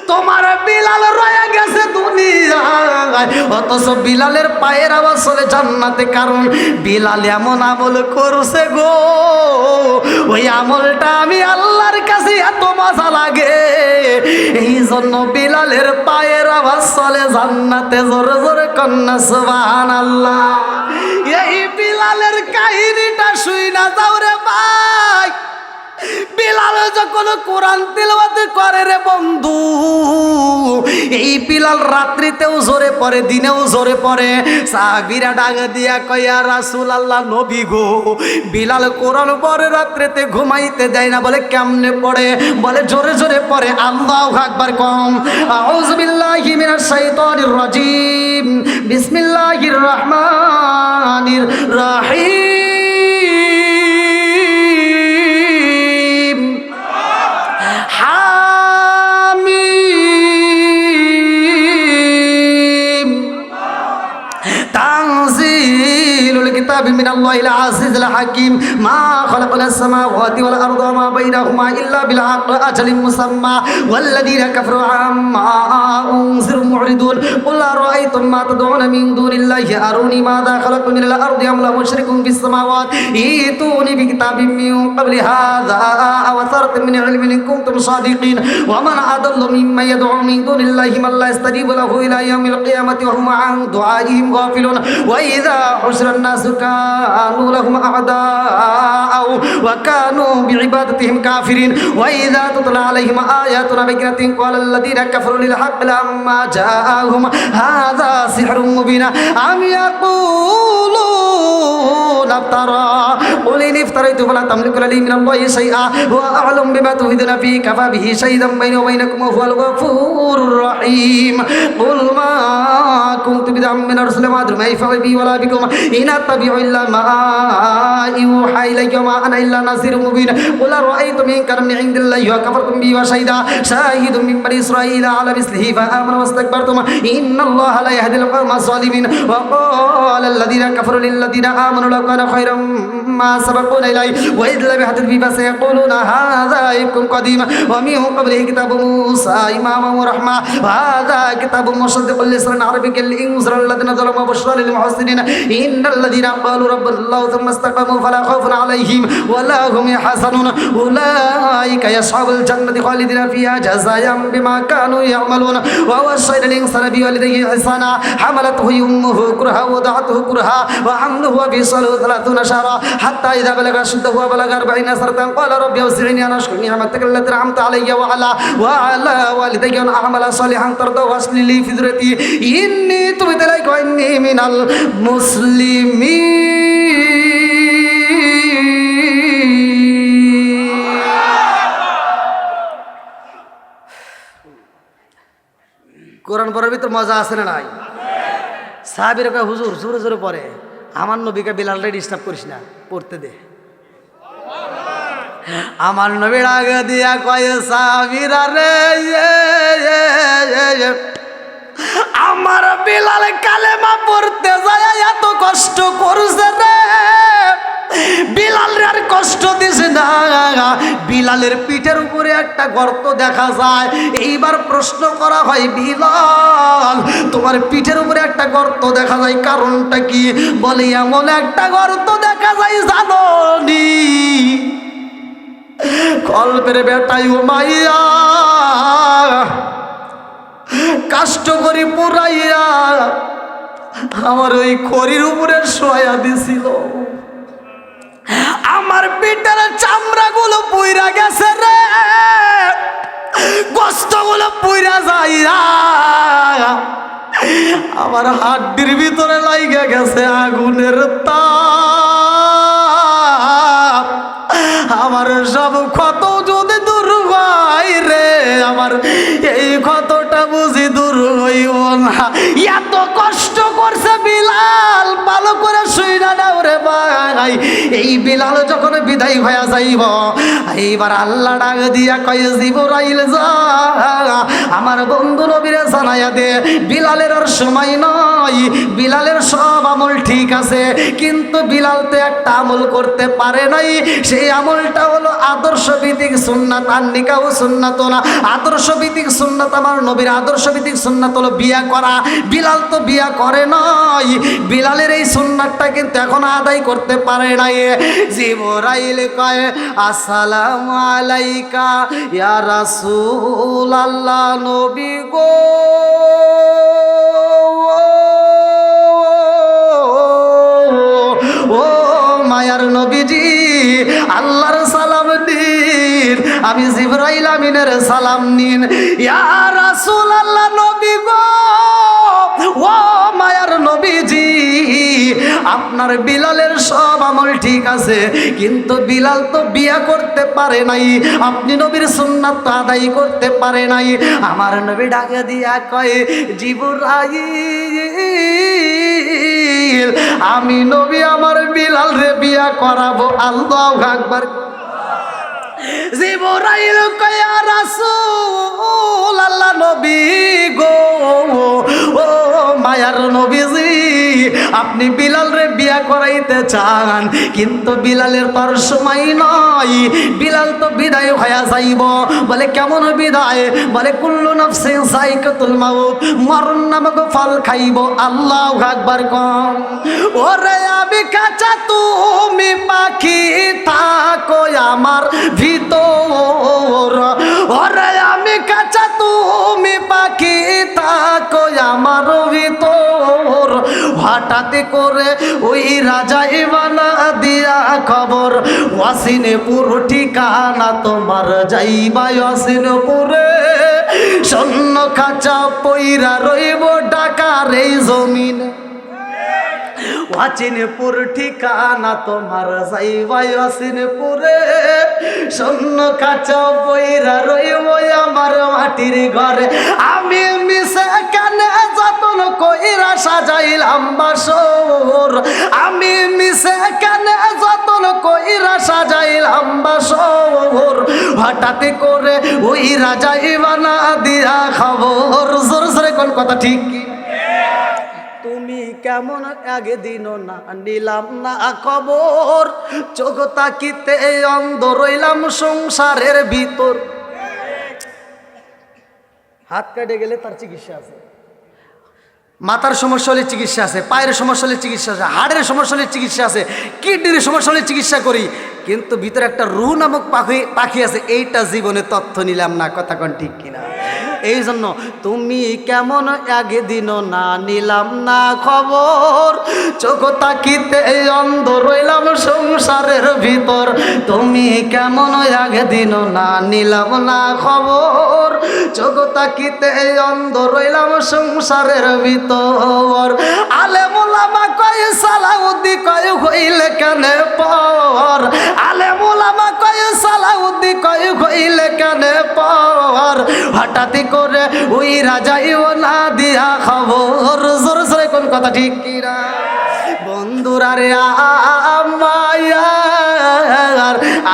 তোমার বিলাল রয়ে গেছে দুনিয়ায়, অথচ বিলালের পায়ের আওয়াজ চলে জান্নাতে। কারণ বিলাল এমন আমল করছে গো, ওই আমলটা আমি আল্লাহর কাছে এত মজা লাগে, এই জন্য বিলালের পায়ের আওয়াজ চলে জান্নাতে। জোরে জোরে কন্যা সুবহানাল্লাহ। এই বিলালের কাহিনীটা শুই না যাও রে ভাই। বিলাল যখন কোরআন তিলাওয়াত করে রে বন্ধু, এই বিলাল রাত্রিতেও জোরে পড়ে দিনেও জোরে পড়ে। সাহাবীরা ডাক দিয়া কয় ইয়া রাসূলুল্লাহ নবী গো বিলাল কোরআন পড়ে রাত্রিতে ঘুমাইতে দেয় না। বলে কেমনে পড়ে? বলে জোরে জোরে পড়ে। আল্লাহু আকবার কম। আউযু বিল্লাহি মিনাশ শাইতানির রাজিম, বিসমিল্লাহির রহমানির রহিম। হামিম তানজিলুল কিতাবি মিনাল্লাহিল আজিজিল হাকিম। মা খালাকনাস সামাওয়াতি ওয়াল আরদা ওয়া মা বাইনাহুমা ইল্লা বিল হাক্কি আজালিন মুসাম্মা ওয়াল্লাযীনা কাফারু আম্মা উনজিরু মু'রিদুন। কুল আরাআইতুম মা তাদউনা মিন দুনিল্লাহি আরুনি মাযা খালাকু মিনাল আরদি আম লাহুম মুশরিকুন ফিস সামাওয়াতি ইতুনি বিকিতাবিম মিন ক্বাবলি হাযা আও আসারাতিন মিন ইলমিন ইন কুনতুম সাদিকিন। ওয়া মান আদাল্লু মিম্মান ইয়াদউ মিন দুনিল্লাহি মান লা ইয়াস্তাজিবু লাহু ইলা ইয়াউমিল কিয়ামাতি ওয়া হুম আন দুআইহিম গাফিলুন। ওয়া ইযা হুশিরান নাসু কানু লাহুম আ'দাআ ওয়া কানু বিইবাদাতিহিম কাফিরিন। ওয়া ইযা তুতলা আলাইহিম আয়াতুনা বাইয়িনাতিন ক্বালাল্লাযীনা কাফারু লিল হাক্কি লাম্মা জাআহুম হাযা সিহরুম মুবিন। আম ইয়াকুলুন يقولون افترى قل إن افتريت فلا تملك لي من الله شيئا وأعلم بما تفيدون فيه كفى به شهيدا بيني وبينكم وهو الغفور الرحيم قل ما كنت بدعا من الرسل ما أدري ما يفعل بي ولا بكم إن أتبع إلا ما يوحى إلي وما أنا إلا نذير مبين قل أرأيتم إن كان من عند الله وكفرتم به وشهد شاهد من بني إسرائيل على مثله فآمنوا واستكبرتم إن الله لا يهدي القوم الظالمين وقال الذين كفروا للذين آمنوا لو كان خيرا ما سبقونا إليه وإذ لم يهتدوا به فسيقولون هذا إفك قديم ومن قبله كتاب موسى إماما ورحمة وهذا كتاب مصدق لسانا عربيا لينذر الذين ظلموا وبشرى للمحسنين إن الذين قالوا ربنا الله ثم استقاموا فلا خوف عليهم ولا هم يحزنون أولئك يصحب الجنة خالدين فيها جزاء بما كانوا يعملون ووصينا الإنسان بوالديه إحسانا حملته أمه كرها ووضعته كرها وحمله وفصاله 30 شهرا حتى إذا بلغ أشده وبلغ 40 سنة قال رب أوزعني أن أشكر نعمتك التي أنعمت علي وعلى والدي أن أعمل صالحا ترضاه وأصلح لي في ذريتي إني تبت إليك وإني من المسلمين কোরআন পড়ার ভিতর মজা আছে না নাই? সাহাবীরা কয় হুজুর জোরে জোরে পড়ে, আমার নবীকে বিলালরে ডিস্টার্ব করিস না, পড়তে দে। আমার নবীর আগে দিয়া কয় সাহাবীরা রে আমার বিলাল কালেমা পড়তে যায় এত কষ্ট করছে রে, বিলালের আর কষ্ট দিছে না, বিলালের পিঠের উপরে একটা গর্ত দেখা যায়। এইবার প্রশ্ন করা হয় বিলাল তোমার পিঠের উপরে একটা গর্ত দেখা যায় কারণটা কি? বলে এমন একটা গর্ত দেখা যায় জানো নি, কল্পের বেটাই উমাইয়া কষ্ট করে পুরাইয়া আমার ওই খড়ির উপরে শোয়া দিছিল, আমার পিঠের চামড়া গুলো পুইরা গেছে রে, গোস্ত গুলো পুইরা যাইয়া আমার হাড্ডির ভিতরে লাইগা গেছে আগুনের তাপ, আমার সব ক্ষত যদি দূর হয় রে, আমার এই ক্ষতটা বুঝি দূর হইব না। এত কষ্ট করছে বিলাল, ভালো করে শুইনা নাও রে ভাই। এই বিলাল যখন বিদায় হয়ে যাইব, এইবার আল্লাহ ডাক দিয়া কয় জিবরাইল যা আমার বন্ধু নবীরে জানাইয়া দে বিলালের আর সময় নয়, বিলালের সব আমল ঠিক আছে কিন্তু বিলাল তো একটা আমল করতে পারে নাই, সেই আমলটা হলো আদর্শ ভিত্তিক সুন্নাত। আর নিকাহ সুন্নাত না, আদর্শ ভিত্তিক সুন্নাত আমার নবীর আদর্শ ভিত্তিক সুন্নাত হলো বিয়া করা। বিলাল তো বিয়া করে নাই, বিলালের এই সুন্নাতটা কিন্তু এখন আদায় করতে পারে নাই। জিবরাইল কয় আসসালামু আলাইকা ইয়া রাসূলুল্লাহ নবী গো, ও মায়ার নবীজি আল্লাহর সালাম নিন, আমি জিবরাইল আমিনের সালাম নিন। ইয়া রাসূলুল্লাহ নবী গো, ও মায়ার নবীজি আপনার বিলালের সব আমল ঠিক আছে কিন্তু বিলাল তো বিয়া করতে পারে নাই, আপনি নবীর সুন্নাত তো আদায় করতে পারে নাই। আমার নবী ডাকে দিয়া কয় জিবরাইল আমি নবী আমার বিলাল রে বিয়া করাবো। আল্লাহু আকবার। জিবরাইল কয় ইয়া রাসূলুল্লাহ নবী গো, ও মায়ার নবীজি আপনি বিলাল রে বিয়া করাইতে চান কিন্তু বিলালের তোর সময় নয়, বিলাল তো বিদায় হয়ে যাইব। বলে কেমন বিদায়? বলে কুল্লু নাফসিন যায়কাতুল মাউত, মরণ নামক ফল খাইব। আল্লাহু আকবার কম। ওরে আমি কাঁচা তুমি পাখি থাকো আমার ভিতর, ওরে আমি কাঁচা তুমি পাখি থাকো আমার ভিতর, হঠাৎ করে ওই রাজা ইবানা দিয়া খবর ওয়াসিনপুর ঠিকানা তোমার যাইবা ওয়াসিনপুরে, স্বর্ণ খাঁচা পইরা রইব ঢাকার এই জমিনে। ওয়াচিনপুর ঠিকানা তোমার যাইবাই ওয়াচিনপুরে, শূন্য কাঁচা বইরা রইব আমার মাটির ঘরে। আমি মিশে কানে যতন কইরা সাজাইলাম বাসর, আমি মিশে কানে যতন কইরা সাজাইলাম বাসর, হঠাৎ করে ওই রাজাইবা না দিয়া খবর। জোর জোরে কোন কথা ঠিক কি? তুমি কেমন একদিন না নিলাম না খবর, চোখ তাকিতে অন্ধ রইলাম সংসারের ভিতর। হাত কেটে গেলে তার চিকিৎসা আছে, মাথার সমস্যা হলে চিকিৎসা আছে, পায়ের সমস্যা হলে চিকিৎসা আছে, হাড়ের সমস্যা হলে চিকিৎসা আছে, কিডনির সমস্যা হলে চিকিৎসা করি, কিন্তু ভিতরে একটা রু নামক পাখি আছে, এইটা জীবনে তথ্য নিলাম না। কথা কোন ঠিক কিনা? এই জন্য তুমি কেমন একদিন না নিলাম না খবর, চোখ তাকিতে অন্ধ রইলাম সংসারের ভিতর। তুমি কেমন একদিন না নিলাম না খবর, চোখ তাকিতে অন্ধ রইলাম সংসারের ভিতর। আলেম ওলামা কয় সালাউদ্দি কয় হইলে কানে পর, আলেম ওলামা কয় সালাউদ্দি কয় হইলে কানে পর, হঠাৎ করে ওই রাজাইও না দিয়া খবর। জোর জোরে কোন কথা ঠিক কিনা? বন্ধুরা রে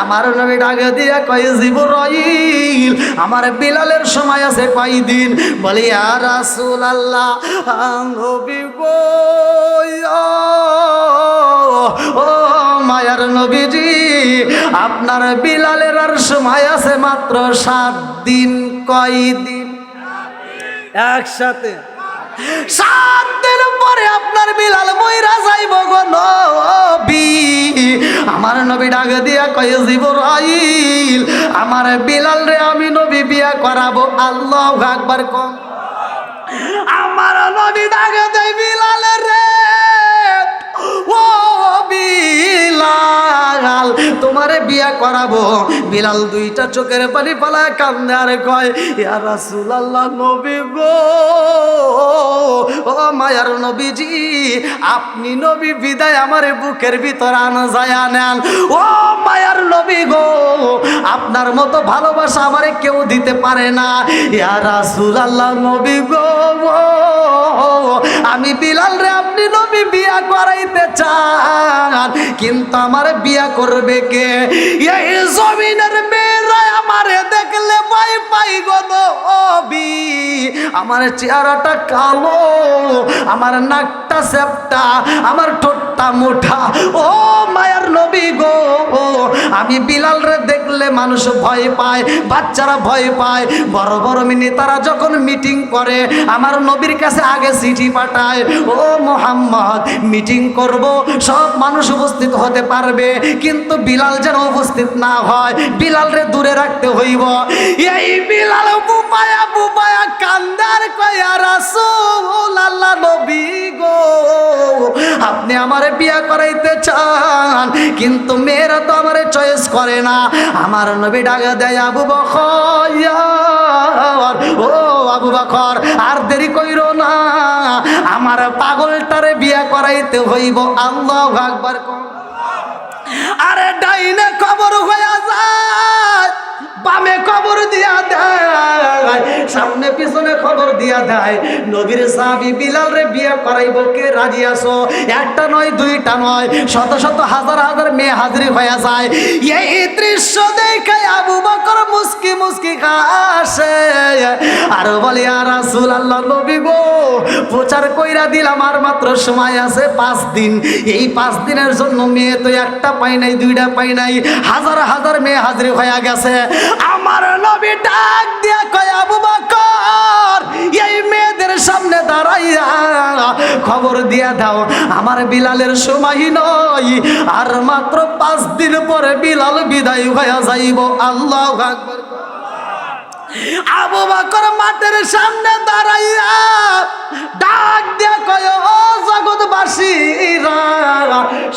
আমার নবী ডাক দিয়া কয় জিবরাইল, আমার বিলালের সময় আছে কয়দিন? বলি ইয়া রাসূলুল্লাহ, নবী গো, ও মায়ার নবীজি, আপনার বিলালের আর সময় আছে মাত্র 7 দিন। কয়দিন? একসাথে 7 দিন পরে আপনার বিলাল মইরা যাইব গো নবী। আমার নবী ডাক দিয়া কয় জিবরাইল, আমার বিলাল রে আমি নবী বিয়া করাবো। আল্লাহু আকবার কোন। আমার নবী ডাক দেয় বিলাল রে, ও বিলাল তোমারে বিয়া করাবো। বিলাল দুইটা চোখের পানি পালায় কান্দে আর কয় ইয়া রাসূলুল্লাহ, নবী গো, ও মায়ার নবীজি, আপনি নবী বিদায় আমারে বুকের ভিতর আনা যায় নেন। ও মায়ার নবী গো, আপনার মতো ভালোবাসা আমারে কেউ দিতে পারে না। ইয়া রাসূলুল্লাহ, নবী গো, আমি বিলাল রে আপনি নবী বিয়া করাইতে চান, কিন্তু আমার বিয়া করবে কে? এই জমিনের মেয়েরা আমারে দেখলে ভয় পাই গো নবী। আমার চেহারাটা কালো, আমার নাকটা চ্যাপ্টা, আমার ঠোঁটটা মোটা। ও মায়ার নবী গো, আমি বিলাল রে দেখলে মানুষ ভয় পায়, বাচ্চারা ভয় পায়, বড় বড় নেতারা যখন মিটিং করে আমার নবীর কাছে আগে চিঠি পাঠায়, ও মুহাম্মদ মিটিং করব, সব মানুষ উপস্থিত হতে পারবে, কিন্তু বিলাল যেন উপস্থিত না হয়, বিলাল রে দূরে রাখতে হইব। এই বিলাল বুপায়া বুপায়া কান্দার কয়া রাসূলুল্লাহ, নবী গো, আপনি আমারে বিয়া করাইতে চান, কিন্তু মেয়েরা তো আমারে চয়েস করে না। আমার নবী ডাক দেয় আবু বকর, ও আবু বকর আর দেরি কইরো না, আমার পাগলটারে বিয়া করাইতে হইব। আল্লাহু আকবার। আরে ডাইনে কবর হয়ে যায়, বামে কবর দিয়া দেয়, সামনে পিছনে খবর দিয়া দেয়। নবীর সাহাবী বিলাল রে বিয়ে করাইব কে রাজি আছো? একটা নয়, দুইটা নয়, শত শত হাজার হাজার মেয়ে হাজির হয়ে যায়। এই দৃশ্য দেখে আবু বকর মুস্কি মুস্কি হাসে আর বলে ইয়া রাসূলুল্লাহ, নবী গো, প্রচার কইরা দিলাম আর মাত্র সময় আছে 5 দিন। এই 5 দিনের জন্য মেয়ে তো একটা পাই নাই, দুইটা পাই নাই, হাজার হাজার মেয়ে হাজির হয়ে গেছে। আমার নবী ডাক দিয়া কয় আবু বকর, এই মেয়েদের সামনে দাঁড়াইয়া খবর দিয়া দাও আমার বিলালের সময় নয়, আর মাত্র 5 দিন পরে বিলাল বিদায় হয়ে যাইব। আল্লাহু আকবার। আবু বকর মাঠের সামনে দাঁড়াইয়া ডাক দিয়া কয়, ও জগৎবাসীরা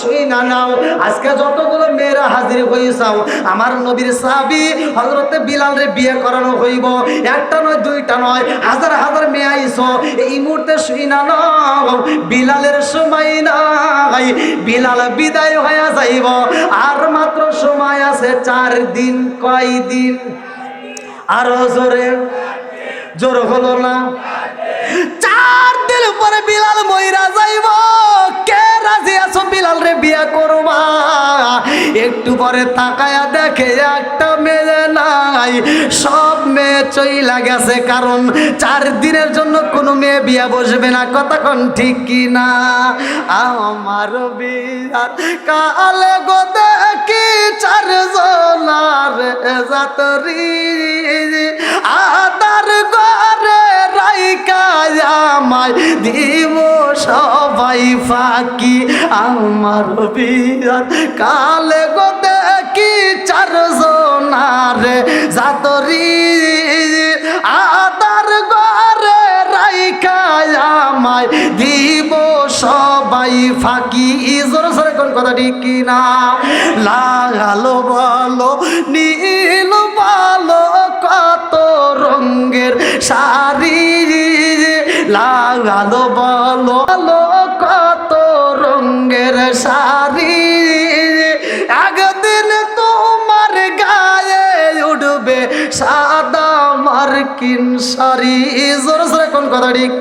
শুই না নাও, আজকে যতগুলো মেয়েরা হাজির হাজির হইছাও আমার নবীর সাহাবী হযরতে বিলাল রে বিয়ে করানো হইব একটা নয় দুইটা নয় হাজার হাজার মেয়ে আইছো এই মুহূর্তে শুইনা নাও বিলালের সময় নাই বিলাল বিদায় হয়ে যাইব আর মাত্র সময় আছে 4 দিন কয় দিন আরো জোরে জোর হলো না 4 দিন পরে বিলাল মইরা যাইব কে রাজি আছো বিলাল রে বিয়া করবা একটু পরে তাকায়া দেখে একটা মেয়ে নাই সব মেয়ে চইলা গেছে কারণ 4 দিনের জন্য কোনো মেয়ে বিয়া বসবে না কথা কোন ঠিক কি না আমার বিয়ার কালে গো দেখি 4 জনার জাতরি আদার ঘরে রাইকা আমায় দিব সবাই ফাঁকি আমার বিয়ার কালে গো দেখি 4 জনার জাতরি আদার ঘরে রাইকা আমায় দিব সবাই ফাঁকি জোরে জোরে কোন কথা ঠিক কিনা লাগালো বলো নীল বলো কত রঙের শাড়ি লাগালো বলো কত রঙের শাড়ি একদিন তোমার গায়ে উঠবে সাদা মার্কিন শাড়ি জোরে জোরে কোন কথা ঠিক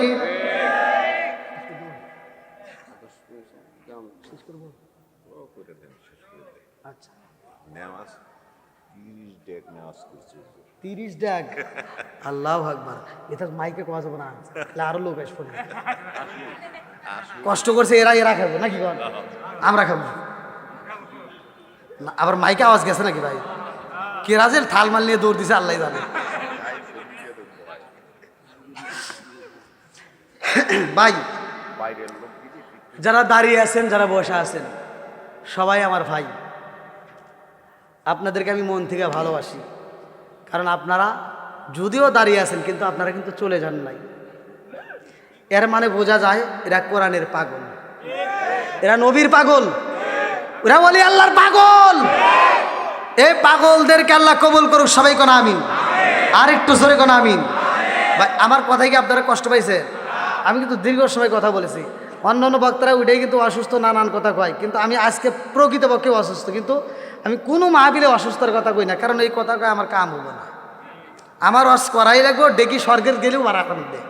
আচ্ছা 30 ডাক আল্লাহু আকবার এটা মাইকে কোয়া যাবে না আরো লোক আসবে কষ্ট করছে এরা খাবো নাকি আমরা খাবো আবার মাইকে আওয়াজ গেছে নাকি ভাই কে রাজের থাল মাল নিয়ে দৌড় দিছে আল্লাহ জানে ভাই যারা দাঁড়িয়ে আছেন যারা বসে আছেন সবাই আমার ভাই আপনাদেরকে আমি মন থেকে ভালোবাসি কারণ আপনারা যদিও দাঁড়িয়ে আছেন কিন্তু আপনারা কিন্তু চলে যান নাই এর মানে বোঝা যায় এরা কোরআনের পাগল এরা নবীর পাগল এরা বলি আল্লাহর পাগল এই পাগলদেরকে আল্লাহ কবুল করুক সবাই কোন আমিন আর একটু জোরে কোন আমিন ভাই আমার কথাই কি আপনারা কষ্ট পাইছে আমি কিন্তু দীর্ঘ সময় কথা বলেছি অন্যান্য বক্তারা উঠেই কিন্তু অসুস্থ নানান কথা কয় কিন্তু আমি আজকে প্রকৃতপক্ষে অসুস্থ কিন্তু আমি কোনো মাহফিলে অসুস্থতার কথা কই না কারণ এই কথা কয় আমার কাম হবো না আমার অস করাই লাগবো ডেকি স্বর্গের গেলেও মারা দেয়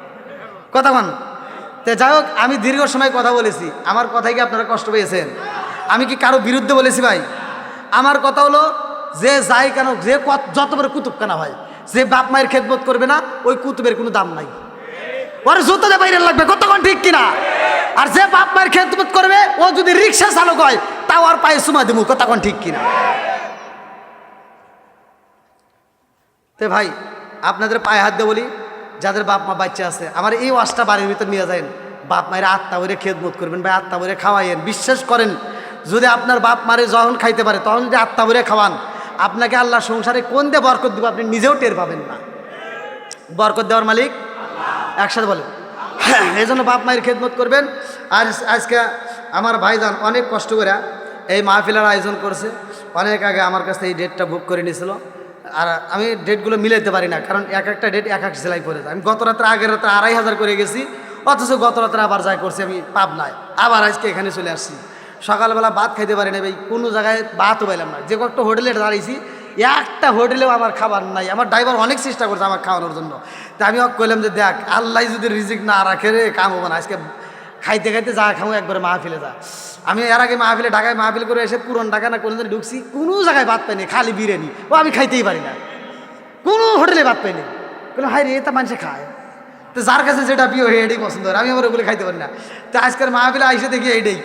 কথা মান তো যাই হোক আমি দীর্ঘ সময় কথা বলেছি আমার কথাই কি আপনারা কষ্ট পেয়েছেন আমি কি কারো বিরুদ্ধে বলেছি ভাই আমার কথা হলো যে যাই কেন যে যত বড় কুতুব কেনা হয় যে বাপ মায়ের খেদমত করবে না ওই কুতুবের কোনো দাম নাই ওর জুতোতে বাইরে লাগবে কতক্ষণ ঠিক কিনা আর যে বাপ মায়ের খেদমত করবে ও যদি রিক্সা চালক হয় তাও আর পায়ে সুমা দেবো কতক্ষণ ঠিক কিনা তে ভাই আপনাদের পায়ে হাত দিয়ে বলি যাদের বাপ মা বাচ্চা আছে আমার এই ওয়াজটা বাড়ির ভিতর নিয়ে যান বাপ মায়ের আত্মা বলে খেদমত করবেন ভাই আত্মা বলে খাওয়াইয়েন বিশ্বাস করেন যদি আপনার বাপ মারে যখন খাইতে পারে তখন যদি আত্মা বলে খাওয়ান আপনাকে আল্লাহ সংসারে কোন দিয়ে বরকত দিব আপনি নিজেও টের পাবেন না বরকত দেওয়ার মালিক একসাথে বলেন এই জন্য বাপ মায়ের খেদমত করবেন আর আজকে আমার ভাইজান অনেক কষ্ট করে এই মাহফিলের আয়োজন করছে অনেক আগে আমার কাছে এই ডেটটা বুক করে নিয়েছিল আর আমি ডেটগুলো মিলাইতে পারি না কারণ এক একটা ডেট এক এক সেলাই করে যায় আমি গত রাত্রে আগের রাত্রে 2500 করে গেছি অথচ গত রাত্রে আবার যাই করছি আমি পাবনায় আবার আজকে এখানে চলে আসছি সকালবেলা ভাত খাইতে পারি না ভাই কোনো জায়গায় ভাতও পাইলাম না যে কয়েকটা হোটেলে দাঁড়িয়েছি একটা হোটেলেও আমার খাবার নাই আমার ড্রাইভার অনেক চেষ্টা করছে আমার খাওয়ানোর জন্য তা আমি কইলাম যে দেখ আল্লাহ যদি রিজিক না রাখে রে কাম হবো না আজকে খাইতে খাইতে যা খাবো একবারে মাহফিলে যা আমি এর আগে মাহফিলে ঢাকায় মাহফিল করে এসে পুরন ঢাকা না কোনো দিন ঢুকছি কোনো জায়গায় ভাত পাইনি খালি বিরিয়ানি ও আমি খাইতেই পারি না কোনো হোটেলে ভাত পাইনি বললাম হাই রে তা মানুষে খায় তো যার কাছে যেটা প্রিয় এটাই পছন্দ হয় আমি আমার ওগুলো খাইতে পারি না তো আজকের মাহফিলে আইসে দেখি এইটাই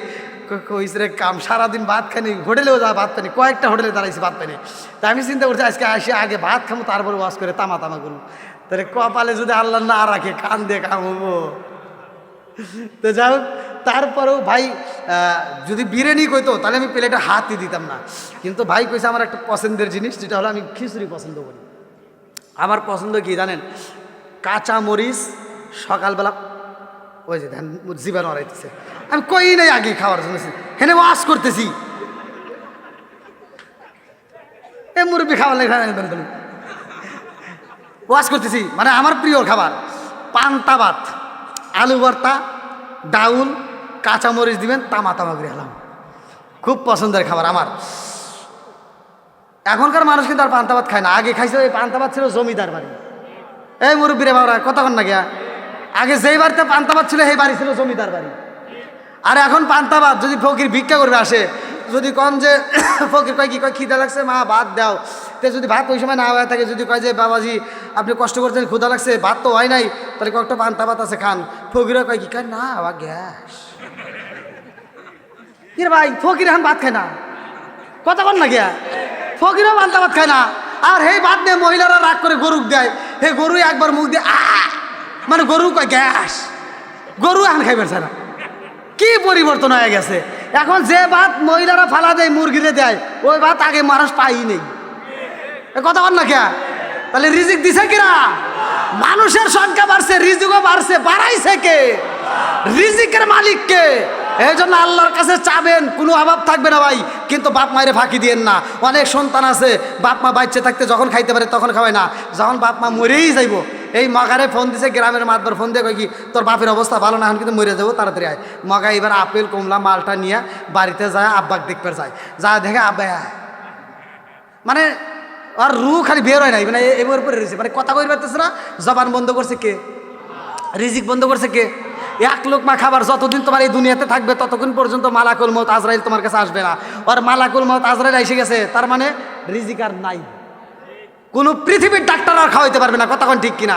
কইছে রে কাম সারাদিন ভাত খানি হোটেলেও যা ভাত পানি কয়েকটা হোটেলে দাঁড়াইছি ভাত পানি তা আমি চিন্তা করছি আজকে আসে আগে ভাত খামো তারপরে ওয়াশ করে তামা তামা করবো তাহলে কপালে যদি আল্লাহ না রাখে কান দিয়ে কামবো তো যাই হোক তারপরেও ভাই যদি বিরিয়ানি কইতো তাহলে আমি প্লেটে হাতই দিতাম না কিন্তু ভাই কইছে আমার একটা পছন্দের জিনিস যেটা হলো আমি খিচুড়ি পছন্দ করি আমার পছন্দ কি জানেন কাঁচা মরিচ সকালবেলা ওই যে ধান জীবাণু হারাইতেছে আমি কই নাই আগে খাওয়ার জন্য হেনে ওয়াশ করতেছি এই মুরব্বী খাবার লেগে ওয়াশ করতেছি, মানে আমার প্রিয় খাবার পান্তা ভাত, আলু ভর্তা, ডাউল, কাঁচামরিচ দিবেন, তামা তামা করে খেলাম। খুব পছন্দের খাবার আমার। এখনকার মানুষ কিন্তু আর পান্তা ভাত খায় না। আগে খাইছে, ওই পান্তা ভাত ছিল জমিদার বাড়ি। এই মুরব্বীরে বাবরা কতক্ষণ না গিয়া, আগে যেই বাড়িতে পান্তা ভাত ছিল সেই বাড়ি ছিল জমিদার বাড়ি। আর এখন পান্তা ভাত যদি ফকির ভিক্ষা করবে আসে, যদি কন যে ফকির কয় কি কয় খিদা লাগছে মা ভাত দাও, তে যদি ভাত ওই সময় না হয়ে থাকে, যদি কয় যে বাবাজি আপনি কষ্ট করছেন ক্ষুধা লাগছে ভাত তো হয় নাই, তাহলে কয়েকটা পান্তা ভাত আছে খান। ফকিরও কয় কি কয় না আবার গ্যাস। কিরে ভাই ফকির এখন ভাত খায় না, কতক্ষণ না গিয়া ফকিরও পান্তা ভাত খায় না। আর সেই ভাত নিয়ে মহিলারা রাগ করে গরুক দেয়, হে গরু একবার মুখ দিয়ে মানে গরু কয় গ্যাস, গরু এখন খাইবে না। কি পরিবর্তন হয়ে গেছে, এখন যে ভাত মহিলারা ফালা দেয় মুরগিরে দেয়, ওই ভাত আগে মানুষ পাই নেই। কথা বল না কে, তাহলে রিজিক দিছে কিনা? মানুষের সংখ্যা বাড়ছে, রিজিকও বাড়ছে, বাড়াইছে কে? রিজিকের মালিক কে? এই জন্য আল্লাহর কাছে চাবেন, কোনো অভাব থাকবে না ভাই। কিন্তু বাপ মায়ের ফাঁকি দিয়েন না। অনেক সন্তান আছে বাপ মা বাচ্চা থাকতে যখন খাইতে পারে তখন খাওয়ায় না, যখন বাপ মা মরেই যাইব। এই মগারে ফোন দিছে, গ্রামের মাতবার ফোন দিয়ে কই কি তোর বাপের অবস্থা ভালো না, এখন কিন্তু মরে যাবো, তাড়াতাড়ি আয়। মগা এবার আপেল কমলা মালটা নিয়ে বাড়িতে যায়, আব্বাক দেখতে যায়, যা দেখে আব্বা মানে আর রু খালি বের হয় নাই, মানে এবার পরে রয়েছে, মানে কথা কই পারতেছে না। জবান বন্ধ করছে কে? রিজিক বন্ধ করছে কে? এক লোকমা খাবার যতদিন তোমার এই দুনিয়াতে থাকবে ততক্ষণ পর্যন্ত মালাকুল মউত আজরাইল তোমার কাছে আসবে না। আর মালাকুল মউত আজরাইল এসে গেছে, তার মানে রিজিক আর নাই। কোনো পৃথিবীর ডাক্তার আর খাওয়াইতে পারবে না। কতক্ষণ ঠিক কিনা?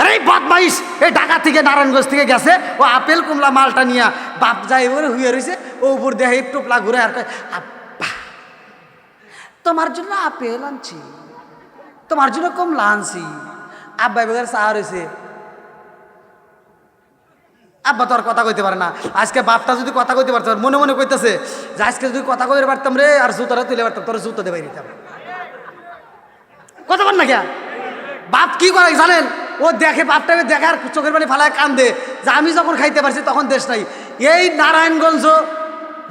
আরে এই বদমাইশ এই ঢাকা থেকে নারায়ণগঞ্জ থেকে গেছে, ও আপেল কমলা মালটা নিয়ে বাপ যায় ওরে হুয়ে রয়েছে, ও উপর দেহে টোপলা ঘুরে আর কয় আব্বা তোমার জন্য আপেল আনছি, তোমার জন্য কমলা আনছি। আব্বা এবার চা রয়েছে, আব্বা তো আর কথা কইতে পারে না। আজকে বাপটা যদি কথা কইতে পারতো, মনে মনে কইতেছে যে আজকে যদি কথা কইতে পারতাম রে, আর জুতোটা তুলে পারতাম, তোর জুতো দেবাই দিতাম। কথা বল না কে? বাপ কি করে জানেন? ও দেখে, বাপটাকে দেখার চোখের পানি ফালায় কান্দে যে আমি যখন খাইতে পারছি তখন দেশ নাই। এই নারায়ণগঞ্জ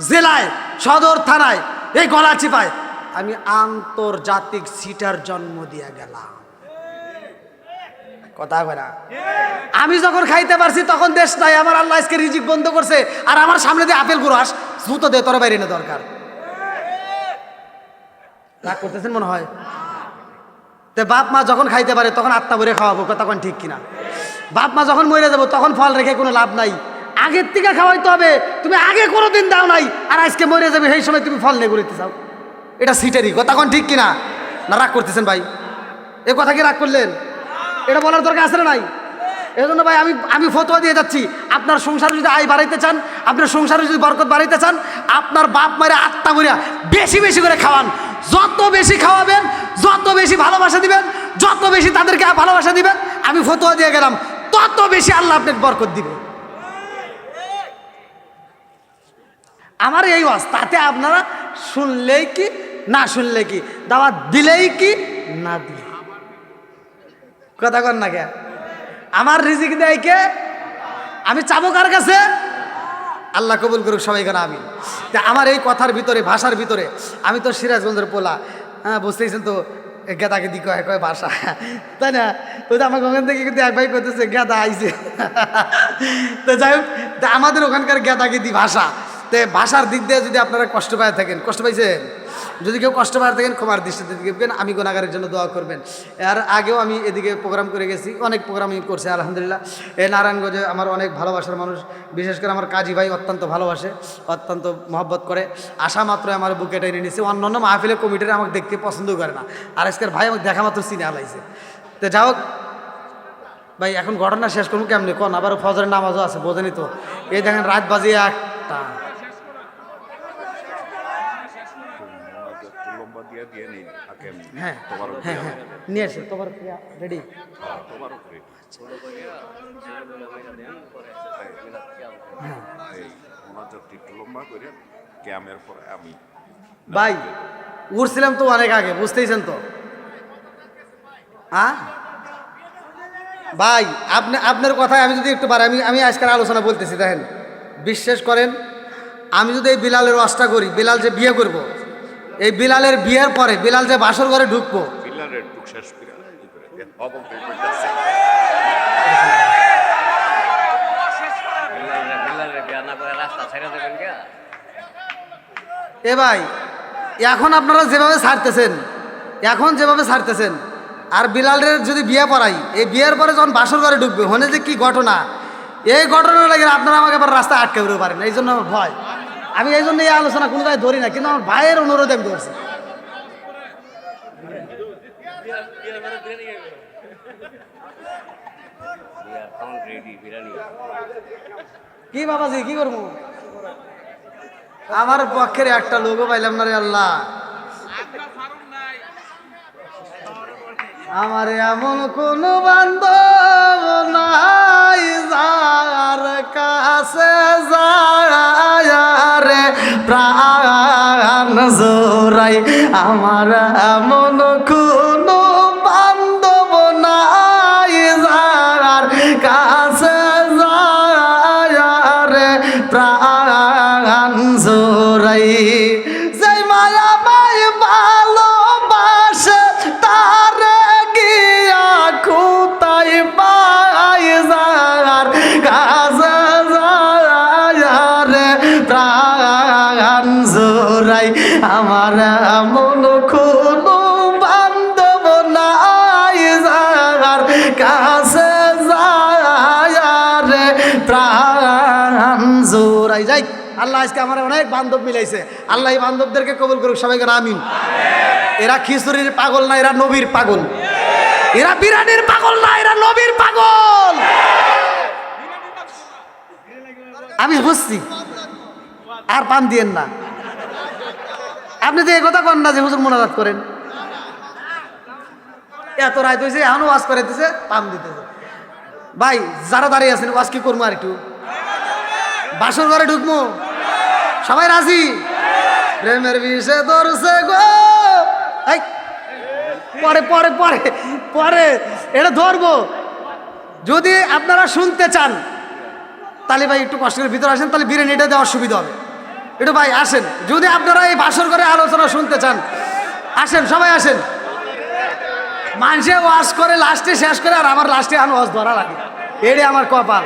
জেলায় সদর থানায় এই গলাচিপায় আমি আন্তর্জাতিক সিটার জন্ম দিয়ে গেলাম। কথা কয় না? আমি যখন খাইতে পারছি তখন দেশ নাই। আমার আল্লাহ আজকে রিজিক বন্ধ করছে, আর আমার সামনে দিয়ে আপেল গুড়াস জুতো দে, তোর বাইরে না দরকার। রাগ করতেছেন মনে হয়? তো বাপ মা যখন খাইতে পারে তখন আত্মা ভরে খাওয়াবো। তখন ঠিক কিনা? বাপ মা যখন মরে যাবো তখন ফল রেখে কোনো লাভ নাই। আগের থেকে খাওয়াইতে হবে। তুমি আগে কোনোদিন দাও নাই, আর আজকে মরে যাবে সেই সময় তুমি ফল নিয়ে ঘুরতে চাও, এটা সিটারি। তখন ঠিক কিনা? না রাগ করতেছেন ভাই? এ কথা কি রাগ করলেন? এটা বলার দরকার আছে না নাই? এই জন্য ভাই আমি ফতোয়া দিয়ে যাচ্ছি, আপনার সংসারে যদি আয় বাড়াইতে চান, আপনার সংসারে যদি বরকত বাড়াইতে চান, আপনার বাপ মারে আত্মা ভরিয়া বেশি বেশি করে খাওয়ান। যত বেশি খাওয়াবেন, যত বেশি ভালোবাসা দিবেন, যত বেশি তাদেরকে ভালোবাসা দিবেন, আমি ফতোয়া দিয়ে গেলাম, তত বেশি আল্লাহ আপনাকে বরকত দিবে। আমার এই ওয়াজ, তাতে আপনারা শুনলেই কি না শুনলে কি, দাওয়াত দিলেই কি না দিলে, কথা কন না কে? আমার রিজিক দেয় কে? আমি চাবো কার কাছে? আল্লাহ কবুল করুক সবাই কেন আমি। তা আমার এই কথার ভিতরে, ভাষার ভিতরে, আমি তো সিরাজগঞ্জের পোলা, হ্যাঁ বুঝতেছেন তো, গেদাকে দি কয় কয় ভাষা, তাই না? ওই তো আমার ওখান থেকে কিন্তু এক ভাই করতেছে গেদা আইছে। তো যাই হোক, তা আমাদের ওখানকার গেদাকে দি ভাষা, তো ভাষার দিক দিয়ে যদি আপনারা কষ্ট পায় থাকেন, কষ্ট পাইছেন, যদি কেউ কষ্ট পায় থাকেন ক্ষমার দৃষ্টিতে দেখবেন, আমি গুনাহগারের জন্য দোয়া করবেন। আর আগেও আমি এদিকে প্রোগ্রাম করে গেছি, অনেক প্রোগ্রাম আমি করছি আলহামদুলিল্লাহ। এই নারায়ণগঞ্জে আমার অনেক ভালোবাসার মানুষ, বিশেষ করে আমার কাজী ভাই অত্যন্ত ভালোবাসে, অত্যন্ত মহব্বত করে। আসা মাত্র আমার বুকে টেনে নিয়েছে। অন্যান্য মাহফিলে কমিটিরা আমাকে দেখতে পছন্দ করে না, আর আজকের ভাই আমাকে দেখা মাত্র চিনে আলাইছে। তো যা হোক ভাই, এখন ঘটনা শেষ করবো কেমনি কোন? আবার ফজরের নামাজও আছে, বোঝেনি তো? এই দেখেন রাত বাজে 1টা। হ্যাঁ হ্যাঁ হ্যাঁ, নিয়ে আসে তোমার রেডি। ভাই উঠছিলাম তো অনেক আগে, বুঝতেইছেন তো? হ্যাঁ ভাই, আপনার কথায় আমি যদি একটু পারি, আমি আজকের আলোচনা বলতেছি। দেখেন, বিশ্বাস করেন, আমি যদি এই বিলালের ওয়াজটা করি, বিলাল যে বিয়ে করব, এই বিলালের বিয়ের পরে বিলাল যে বাসর ঘরে ঢুকবো, বিলালের টুক শেষ করে অবম করতেছে। এ ভাই এখন আপনারা যেভাবে ছাড়তেছেন আর বিলালের যদি বিয়ে পড়াই, এই বিয়ের পরে যখন বাসর ঘরে ঢুকবে হনে যে কি ঘটনা, এই ঘটনা লাগে আপনারা আমাকে আবার রাস্তায় আটকে উঠতে পারেন। এই জন্য আমার ভয়, আমি এই জন্য এই আলোচনা কোনো জায়গায় ধরি না, কিন্তু আমার ভাইয়ের অনুরোধে আমি ধরছি। কি বাবাজি কি করবো, আমার পক্ষের একটা লোকও পাইলাম না রে আল্লাহ। আমার এমন কোন বান্ধব নাই যার কাছে যায় রে প্রাণ জোড়াই, আমার এমন কোন বান্ধব নাই যার কাছে যায় রে প্রাণ জোড়াই। যেই মায়া মাই ভালোবাসে তার গিয়া খুতাই পাই যার কাছে যায় রে প্রাণ জোড়াই, আমার এমন কোনো বান্ধব নাই যার কাছে যায় রে প্রাণ জোড়াই। যাই আল্লাহ আজকে আমার অনেক বান্ধব মিলাইছে, আল্লাহ এই বান্ধবদেরকে কবুল করুক, সবাইকে আমিন। এরা খিচুড়ির পাগল না, এরা নবীর পাগল। এরা বিরানির পাগল না, এরা নবীর পাগল। আমি বুঝছি, আর পান দিয়েন না। আপনি তো এই কথা কন না যে হুজুর মোনাজাত করেন, এত রাত হয়েছে এখনো ওয়াজ করে দিতেছে, পান দিতেছে। ভাই যারা দাঁড়িয়ে আছেন ওয়াজ কি করবো আর একটু, বাসর ঘরে ঢুকবো, সবাই রাজি? প্রেমের বিষে ধরছে গো, পরে পরে পরে পরে এটা ধরবো। যদি আপনারা শুনতে চান তাহলে ভাই একটু কষ্ট করে ভিতরে আসেন, তাহলে বিরিয়ানিটা দেওয়ার সুবিধা হবে। একটু ভাই আসেন, যদি আপনারা এই বাসর ঘরে আলোচনা শুনতে চান আসেন, সবাই আসেন। মানুষে ওয়াজ করে লাস্টে শেষ করে, আর আমার লাস্টে আমি ওয়াজ ধরা লাগে, এটাই আমার কপাল।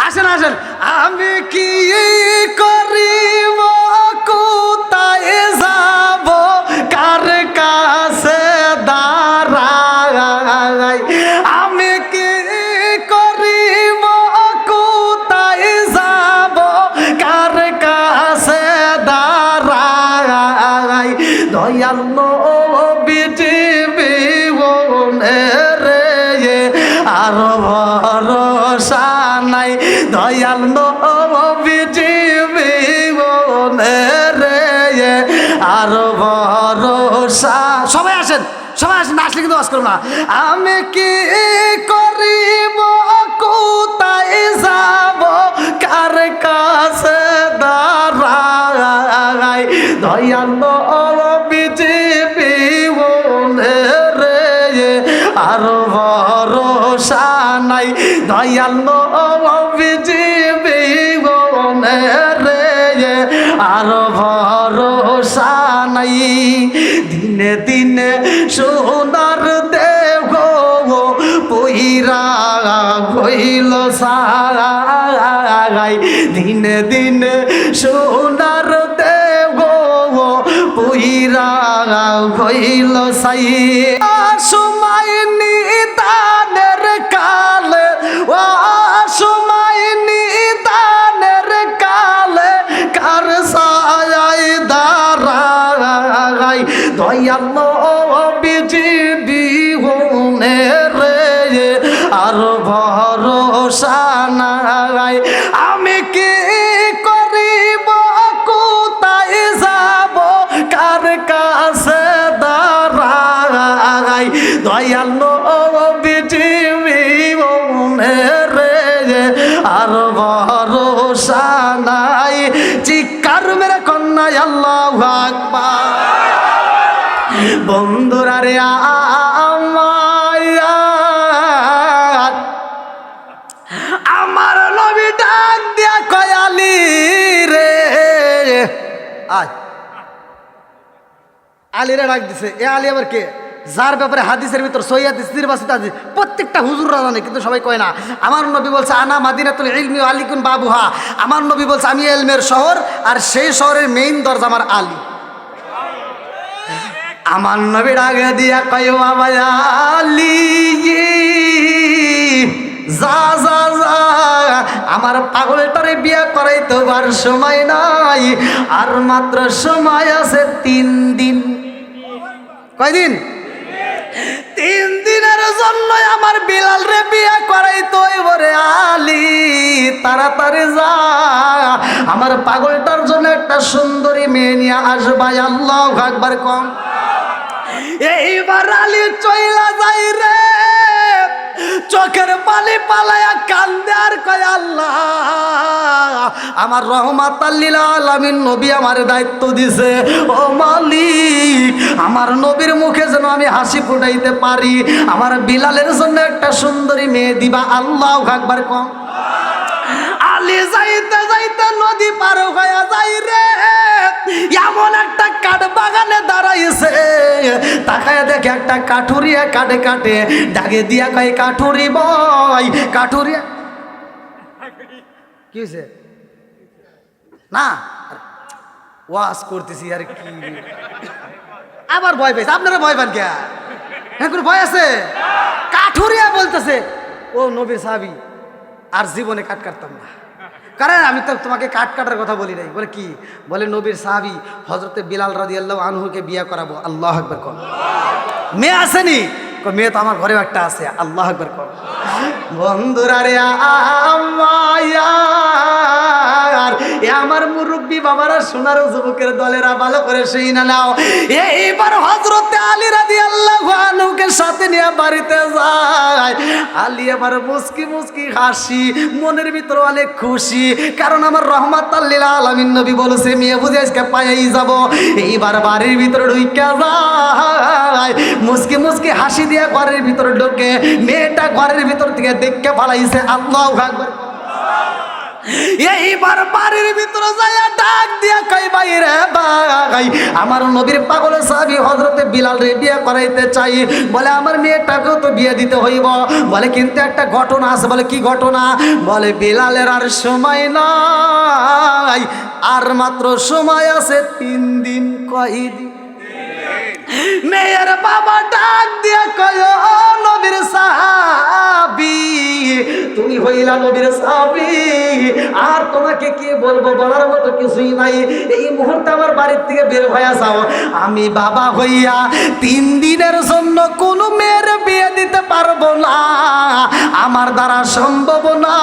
আসেন আসেন। আমি কি করিব কোথায় যাব কার কাছে দাঁড়াই, আমি কি করিব কোথায় যাব কার কাছে দাঁড়াই, দয়াল নবীজি রে আর ভরসা নাই, দয়াল নবীজি রে আর ভরসা। সবাই আসেন, সবাই আসেন, না আসলে কিন্তু ওয়াজ করব না। আমি কি করিব কোথায় যাব কার কাছে দাঁড়াই, দয়াল নবীজি রে আর ভরসা নাই, দয়াল নবীজি রে আর ভরসা নাই। দিনে দিনে সোনার দেহ পইরা হইল সারাই, দিনে দিনে সোনার দেহ পইরা হইল সাই। সময় নিদানের কালে, ও সময় নিদানের কালে কার সায়াই দাঁড়াই, দয়াল নবীজি রে আর ভরসা নাই। আমি কি করিব কোথায় যাব কার কাছে দাঁড়াই, দয়াল নবীজি রে আর ভরসা নাই। চিৎকার মেরে কন্যা আল্লাহু আকবার। বন্ধুরা রে আমার নবী ডাক দিয়া কয়ালি রে, আয় আলীরা ডাক দিছে। এ আলী আবার কে? যার ব্যাপারে হাদিসের ভিতর সহিহ হাদিস নির্বাচিত হাদিস প্রত্যেকটা হুজুররা জানে, কিন্তু সবাই কয় না। আমার নবী বলছে আনা মাদিনাতুল ইলমি ওয়া আলিকুন বাবুহা। আমার নবী বলছে আমি ইলমের শহর, আর সেই শহরের মেইন দরজা আমার আলী। আমার নবী ডাক দিয়া কয় বাবা আলী, যা যা যা, আমার পাগলটারে বিয়া করাইতে আর সময় নাই, আর মাত্র সময় আছে 3 দিন। কয়দিন? 3 দিনের জন্য আমার বিলাল রে বিয়া করাইতে হইব রে আলী, তাড়াতাড়ি যা, আমার পাগলটার জন্য একটা সুন্দরী মেয়ে নিয়ে আসবাই। আল্লাহু আকবার কম। এইবার আলী চইলা যাই রে, চোখের পানি পালায়া কান্দে আর কয় আল্লাহ, আমার রহমাতাল লিল আলামিন নবী আমার দায়িত্ব দিছে, ও মালিক আমার নবীর মুখে যেন আমি হাসি ফুটাইতে পারি, আমার বিলালের জন্য একটা সুন্দরী মেয়ে দিবা। আল্লাহু আকবার কম। আলী যাইতে যাইতে নদী পার হয়ে যাই রে, এমন একটা কাঠ বাগানে দাঁড়াইছে, তাকায় দেখে একটা কাঠুরিয়া কাটে কাটে, ডাকে দিয়া কয় কাঠুরি বই, কাঠুরিয়া। কি হয়েছে? না ওয়াজ করতেছি আর কি, আবার ভয় পেয়েছে। আপনারা ভয় পান কে? হ্যাঁ কোনো ভয় আছে? কাঠুরিয়া বলতেছে ও নবীর সাহাবী, আর জীবনে কাট কাটতাম না। কারণ আমি তো তোমাকে কাট কাটার কথা বলি নাই। বলে কি? বলে নবীর সাহাবী হযরতে বিলাল রাদিয়াল্লাহু আনহুকে বিয়ে করাবো। আল্লাহু আকবার কর। মেয়ে আসেনি? মেয়ে তো আমার ঘরেও একটা আছে। আল্লাহু আকবার কর। বন্ধুরা রে আমার মুরব্বী বাবারা, সোনার যুবকের দলেরা ভালো করে সেই না নাও। এইবার হযরতে আলী রাদিয়াল্লাহু আনহুকে সাথে নিয়ে বাড়িতে যায়। আলী এবার মুস্কি মুস্কি হাসি, মনের ভিতরে অনেক খুশি, কারণ আমার রহমাতাল লিল আলামিন নবী বলেছে মেয়ে বুঝে আজকে পাইয়াই যাব। এইবার বাড়ির ভিতরে ঢুইকা যায়, মুস্কি মুস্কি হাসি দিয়ে ঘরের ভিতরে ঢোকে। মেয়েটা ঘরের ভিতর থেকে দেখে পালাইছে। আল্লাহু আকবার। এইবার বাড়ির ভিতরে যাইয়া ডাক দিয়া কই বাইরে ভাই, আমার নবীর পাগল সাহাবী হযরতে বিলাল রে বিয়ে করাইতে চাই। বলে আমার মেয়েটাকেও তো বিয়ে দিতে হইব। বলে কিন্তু একটা ঘটনা আছে। বলে কি ঘটনা? বলে বিলালের আর সময় নাই, আর মাত্র সময় আছে 3 দিন। কয় দিন? মেয়ের বাবা ডাক দিয়া কয় ও নবীর সাহাবী, তুমি হইলা নবীর সাহাবী, আর তোমাকে কি বলবো, বলার মতো কিছুই নাই। এই মুহূর্তে আমার বাড়ির থেকে বের হয়ে যাও। আমি বাবা হইয়া 3 দিনের জন্য কোনো মেয়ের বিয়ে দিতে পারবো না, আমার দ্বারা সম্ভব না।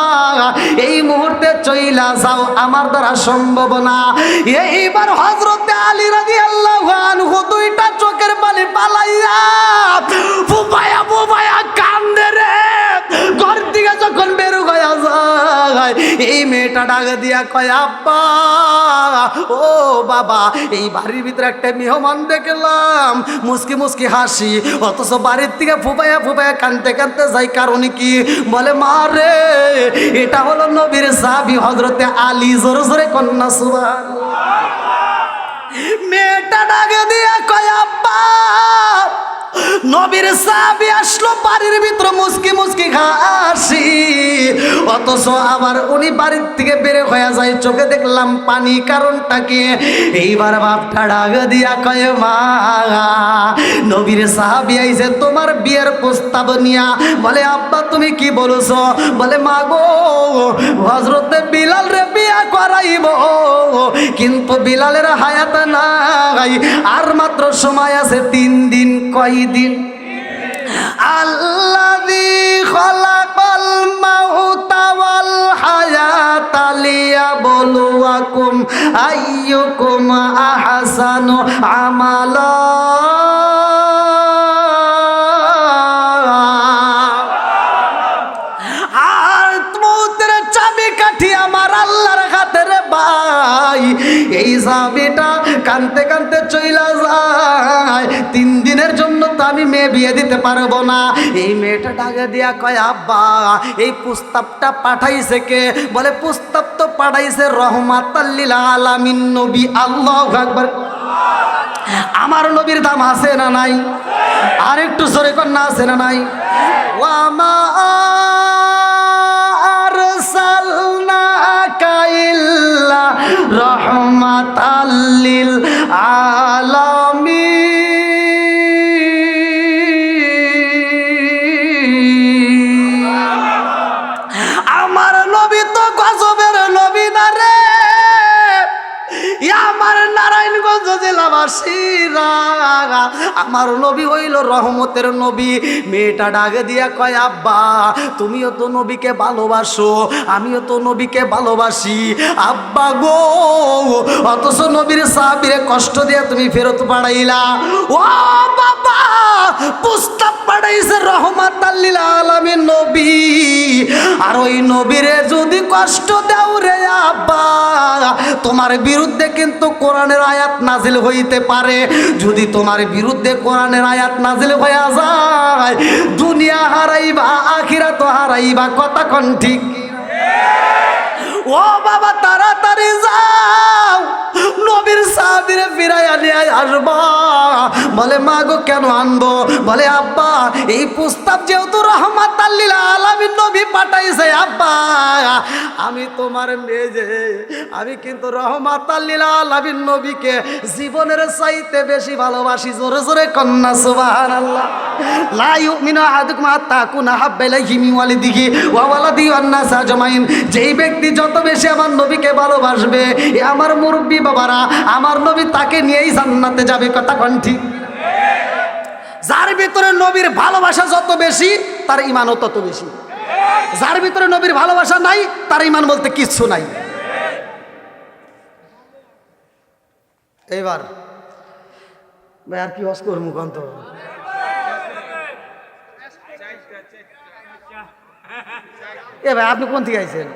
এই মুহূর্তে চইলা যাও, আমার দ্বারা সম্ভব না। এইবার হযরতে আলী রাদিয়াল্লাহু আনহু দুইটা চোখের পানি পালাইয়া ফুপায়া ফুপায়া কান্দে রে। ঘর থেকে যখন বের হয়ে যায়, এই মেয়েটা ডাক দিয়া কয় আব্বা, ও বাবা, এই বাড়ির ভিতরে একটা মেহমান দেখলাম, মুস্কি মুস্কি হাসি, অথচ বাড়ির থেকে ফুপায়া ফুপায়া কানতে কানতে যাই। কারণ কি? বলে মা রে, এটা হলো নবীর সাহাবী হযরতে আলী। জোরে জোরে কন্যা সুবহানাল্লাহ। মেয়েটা ডাক দিয়া কয় আব্বা, নবীর সাহাবী আসলো বাড়ির ভিতরে মুস্কি মুস্কি হাসি, অথচ আবার উনি বাড়ির থেকে বের হয়ে যায়, চোখে দেখলাম পানি। কারণটা কি? এইবার বাপটা ডাক দিয়া কয় মা, নবীর সাহাবী আইছে তোমার বিয়ের প্রস্তাব নিয়া। বলে আব্বা তুমি কি বলছো? বলে মা গো, হযরতে বিলাল রে বিয়ে করাইব, কিন্তু বিলালের হায়াত নাই, আর মাত্র সময় আছে 3 দিন। কয় দিন? আল্লাযী খালাকাল মাউতা ওয়াল হায়াতা লিয়াবলুয়াকুম আইয়ুকুম আহসানু আমালা। আর মউতের চাবিকাঠি আমার আল্লাহর হাতে রে ভাই। এই চাবিটা কানতে কানতে চইলা যায়। 3 দিনের জন্য তো আমি মেয়ে বিয়ে দিতে পারবো না। এই মেয়েটা ডাকে দিয়া কয় আব্বা, এই প্রস্তাবটা পাঠাইছে কে? বলে প্রস্তাব তো পাঠাইছে রহমাতাল লিল আলামিন নবী। আল্লাহু আকবার। আমার নবীর দাম আছে না নাই? আর একটু জোরে কন্যা আছে না নাই? ওয়ামা আরসালনাকা ইল্লা রাহমাতাল লিল আলামিন। আমার নবী তো গজবের নবী না রে, আমার নারায়ণগঞ্জ জেলাবাসীরা, আমার নবী হইল রহমতের নবী। মেয়েটা ডাকে দিয়া কয়, আব্বা তুমিও তো নবীকে ভালোবাসো, আমিও তো নবীকে ভালোবাসি আব্বা গো, অথচ নবীর সাহাবীরে কষ্ট দিয়া তুমি ফেরত পাঠাইলা। ও বাবা, প্রস্তাব পাঠাইছে রহমাতাল লিল আলামিন নবী, আর ওই নবীরে যদি কষ্ট দাও রে আব্বা, তোমার বিরুদ্ধে কিন্তু কোরআনের আয়াত নাজিল হইতে পারে। যদি তোমার বিরুদ্ধে কোরআনের আয়াত নাজিল হইয়া যায়, দুনিয়া হারাইবা আখিরাত হারাইবা। কথা কোন ঠিক? ও বাবা তাড়াতাড়ি যাও, নবীর সাহাবীরে ফিরাইয়া নিয়ে আসবা। বলে মা গো কেন আনবো? বলে আব্বা এই প্রস্তাব যেহেতু রহমাতাল লিল আলামিন নবী পাঠাইছে আব্বা, আমি তোমার মেয়ে যে, আমি কিন্তু রহমাতাল লিল আলামিন নবীকে জীবনের চাইতে বেশি ভালোবাসি। জোরে জোরে কন্যা সুবহানাল্লাহ। লা ইউমিনু আহাদুকুম হাত্তা আকুনা হাব্বা ইলাইহি মিন ওয়ালিদিহি ওয়া ওয়ালাদিহি ওয়ান নাস আজমাইন। যেই ব্যক্তি যত বেশি আমার নবীকে ভালোবাসবে, এ আমার মুরব্বী বাবারা, আমার নবী তাকে নিয়েই জান্নাতে যাবে। কথা কোন ঠিক? যার ভিতরে নবীর ভালোবাসা যত বেশি, তার ঈমানও তত বেশি। যার ভিতরে নবীর ভালোবাসা নাই, তার ঈমান বলতে কিচ্ছু নাই। এইবার ভাই আর কি হস করবো কন্ত? এ ভাই আপনি কোন থেকে আইছেন?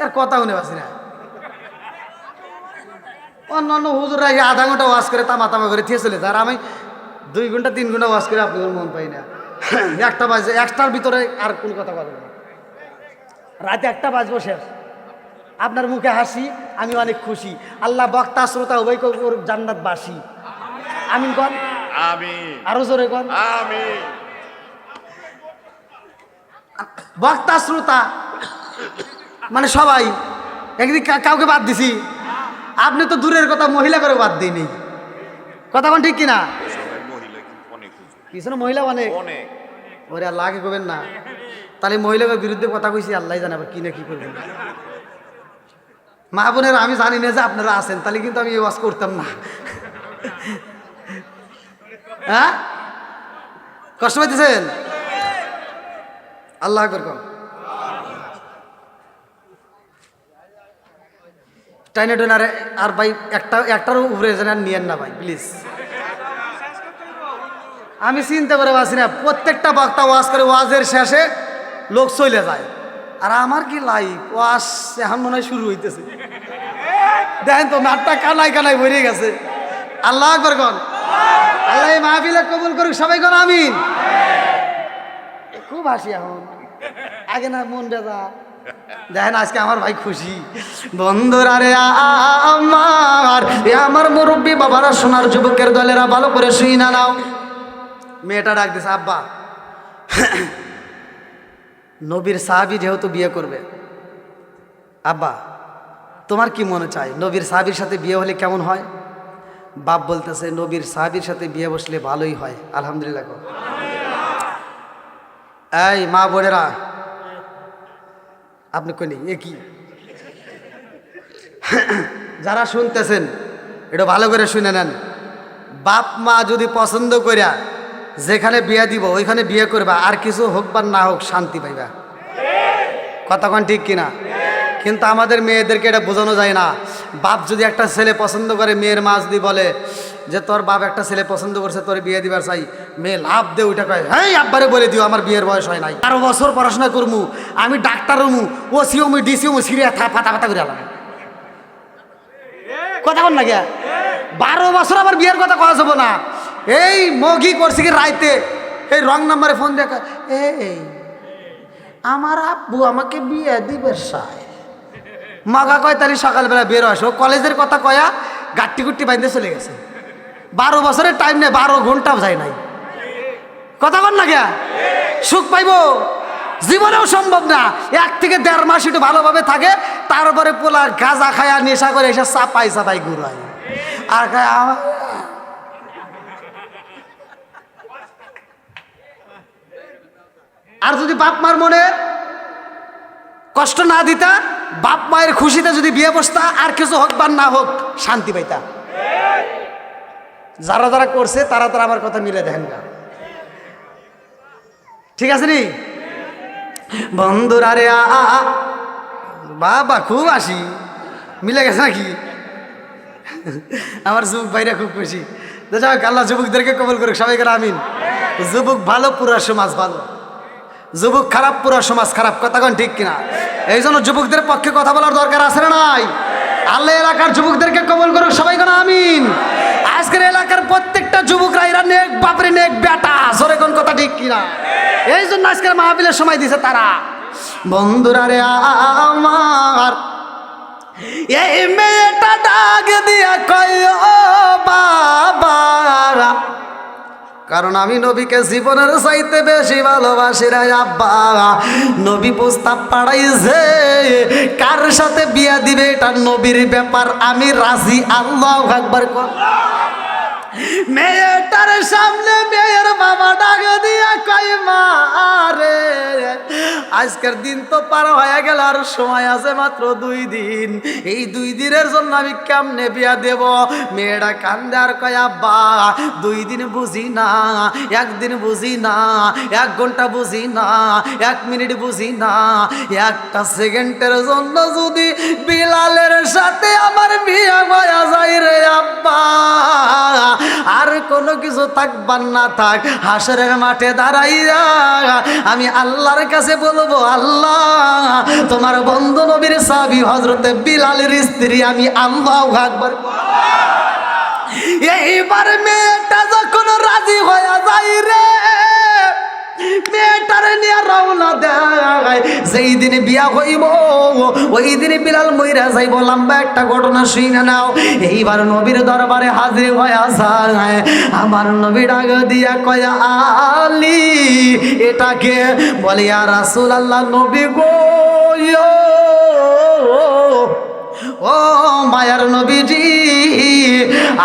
আর কথা শুনে পাচ্ছি না। অন্য অন্য হুজুররা আধা ঘন্টা ওয়াজ করে তামা তামা করে থিয়ে চলে যায়, আর আমি 2 ঘন্টা 3 ঘন্টা ওয়াজ করে আপনাদের মন পাই না। 1টা বাজে, 1টার ভিতরে আর কোন কথা বলবো না। রাতে 1টা বাজবো শেষ। আপনার মুখে হাসি, আমি অনেক খুশি। আল্লাহ বক্তা শ্রোতা উভয়কে জান্নাত বাসি। আমিন কন। আমিন। আরো জোরে কন। আমিন। বক্তা শ্রোতা মানে সবাই, একদিন কাউকে বাদ দিছি। আপনি তো দূরের কথা, মহিলা করে বাদ দিইনি। কথা কোন ঠিক কিনা? সবাই মহিলা কিন্তু অনেক হুজুর। পিছনে মহিলা অনেক। অনেক। ওরে আল্লাহ আগে করবেন না, তাহলে মহিলাদের বিরুদ্ধে কথা কইছি, আল্লাহ জানে আবার কি না কি করবেন। মা বোনেরা আমি জানি না যে আপনারা আছেন, তাহলে কিন্তু আমি এই ওয়াজ করতাম না। হ্যাঁ, কষ্ট পাইতেছেন? আল্লাহ আকবার কম। টাইনে টেনে আর ভাই একটারও উপরে যেন নিয়েন না ভাই প্লিজ। আমি চিন্তা করে পাচ্ছি না, প্রত্যেকটা বক্তা ওয়াজ করে, ওয়াজের শেষে লোক চলে যায়, আর আমার কি লাইফ ওয়াজ এখন মনে হয় শুরু হইতেছে। দেখেন তো মাঠটা কানায় কানায় ভরে গেছে। আল্লাহ আকবার কন। আল্লাহ এই মাহফিলে কবুল করুক, সবাই কন আমিন। খুব হাসি এখন, আগে না মন বেজা। দেখেন আজকে আমার ভাই খুশি। বন্ধুরা রে আমার মুরব্বী বাবারা, সোনার যুবকের দলেরা, ভালো করে শুই না নাও। মেয়েটা ডাক দিছে, আব্বা নবীর সাহাবী যেহেতু বিয়ে করবে, আব্বা তোমার কি মনে চায় নবীর সাহাবীর সাথে বিয়ে হলে কেমন হয়? বাপ বলতেছে নবীর সাহাবীর সাথে বিয়ে বসলে ভালোই হয়। আলহামদুলিল্লাহ। এই মা বোনেরা আপনি কই এ কি? যারা শুনতেছেন এটা ভালো করে শুনে নেন। বাপ মা যদি পছন্দ করিয়া যেখানে বিয়ে দিব ওইখানে বিয়ে করবা, আর কিছু হোক বা না হোক শান্তি পাইবা। কতক্ষণ ঠিক কিনা? কিন্তু আমাদের মেয়েদেরকে এটা বোঝানো যায় না। বাপ যদি একটা ছেলে পছন্দ করে, মেয়ের মা যদি বলে যে তোর বাপ একটা ছেলে পছন্দ করছে, তোর বিয়ে দিবার চাই, মেয়ে লাভ দে ওইটা কয়, হ্যাঁ আব্বারে বলে দিও আমার বিয়ের বয়স হয় নাই, 12 বছর পড়াশোনা করমু, আমি ডাক্তার হমু, ও সিওমু ডিসিওমু, সিরিয়া ফাতা ফাতা করে আলাম। কথা বল না গিয়া 12 বছর আবার বিয়ের কথা কওয়া যাবো না। এই মগি করছি কি রাইতে, এই রং নাম্বারে ফোন দেখা, এই আমার আব্বু আমাকে বিয়ে দিবে চায়। মগা কয় তাহলে সকালবেলা বের আসো, কলেজের কথা কয়া গাট্টি গুট্টি বাইন্ধে চলে গেছে। 12 বছরের টাইম নেই, 12 ঘন্টাও যায় নাই। কথা বল না গিয়া সুখ পাইবো জীবনেও সম্ভব না। 1 থেকে 1.5 মাস একটু ভালোভাবে থাকে, তারপরে পোলা গাঁজা খায়া নেশা করে এসে চাপাই চাপাই ঘুরায় আর খায়। আর যদি বাপ মার মনে কষ্ট না দিতা, বাপ মায়ের খুশিতে যদি বিয়ে বসতা, আর কিছু হোক বা না হোক শান্তি পাইতা। যারা যারা করছে তারা তারা আমার কথা মিলে দেখেন না, ঠিক আছে নি বন্ধুরা রে? বাবা খুব আসি মিলে গেছে নাকি? আমার যুবক ভাইরা খুব খুশি। যাক আল্লাহ যুবকদেরকে কবুল করুক, সবাই করে আমিন। যুবক ভালো, পুরা সমাজ ভালো। যুবক খারাপ, পুরা সমাজ খারাপ। কথা কোন ঠিক কিনা? এই জন্য যুবকদের পক্ষে কথা বলার দরকার আছে না নাই? আল্লাহ এলাকার যুবকদেরকে কবুল করুক, সবাই করে আমিন। আজকের এলাকার প্রত্যেকটা যুবকরা এরা নেক বাপরে নেক বেটা, জোরে কোন কথা ঠিক কিনা? এই জন্য আজকের মাহফিলের সময় দিছে তারা। বন্ধুরা রে আমার, এই মেয়েটা ডাক দিয়া কয় ও বাবা, কারণ আমি নবীকে জীবনের চাইতে বেশি ভালোবাসি রে আব্বা। নবী প্রস্তাব পাঠাইছে, কার সাথে বিয়া দিবে এটা নবীর ব্যাপার, আমি রাজি। আল্লাহু আকবার। মেয়েটার সামনে মেয়ের বাবা ডাক দিয়া কই মা রে, আজকের দিন তো পার হয়ে গেল, আর সময় আছে মাত্র 2 দিন। এই 2 দিনের জন্য আমি কেমনে বিয়া দেব? মেয়েটা কান্দে আর কয় আব্বা 2 দিন বুঝি না, 1 দিন বুঝি না, 1 ঘন্টা বুঝি না, 1 মিনিট বুঝি না, 1টা সেকেন্ডের জন্য যদি বিলালের সাথে আমার বিয়া হয়ে যায় রে আব্বা, আর কোনো কিছু থাকবার না থাক, হাসরের মাঠে দাঁড়াইয়া আমি আল্লাহর কাছে বলবো, আল্লাহ তোমার বন্ধু নবীর সাহাবী হযরতে বিলালের স্ত্রী আমি। আল্লাহু আকবার। এইবার মেয়েটা যখন রাজি হয়ে যায় রে, মেয়েটারে নিয়ে রওনা দেয়। যেই দিন বিয়া হইব ওই দিন বিলাল মইরা যাইব। লম্বা একটা ঘটনা শুনে নাও। এইবার নবীর দরবারে হাজির হয়ে যায়। আমার নবী ডাক দিয়া কয় আলী, এটাকে বলে ইয়া রাসূলুল্লাহ, নবী গো, ও মায়ার নবীজি,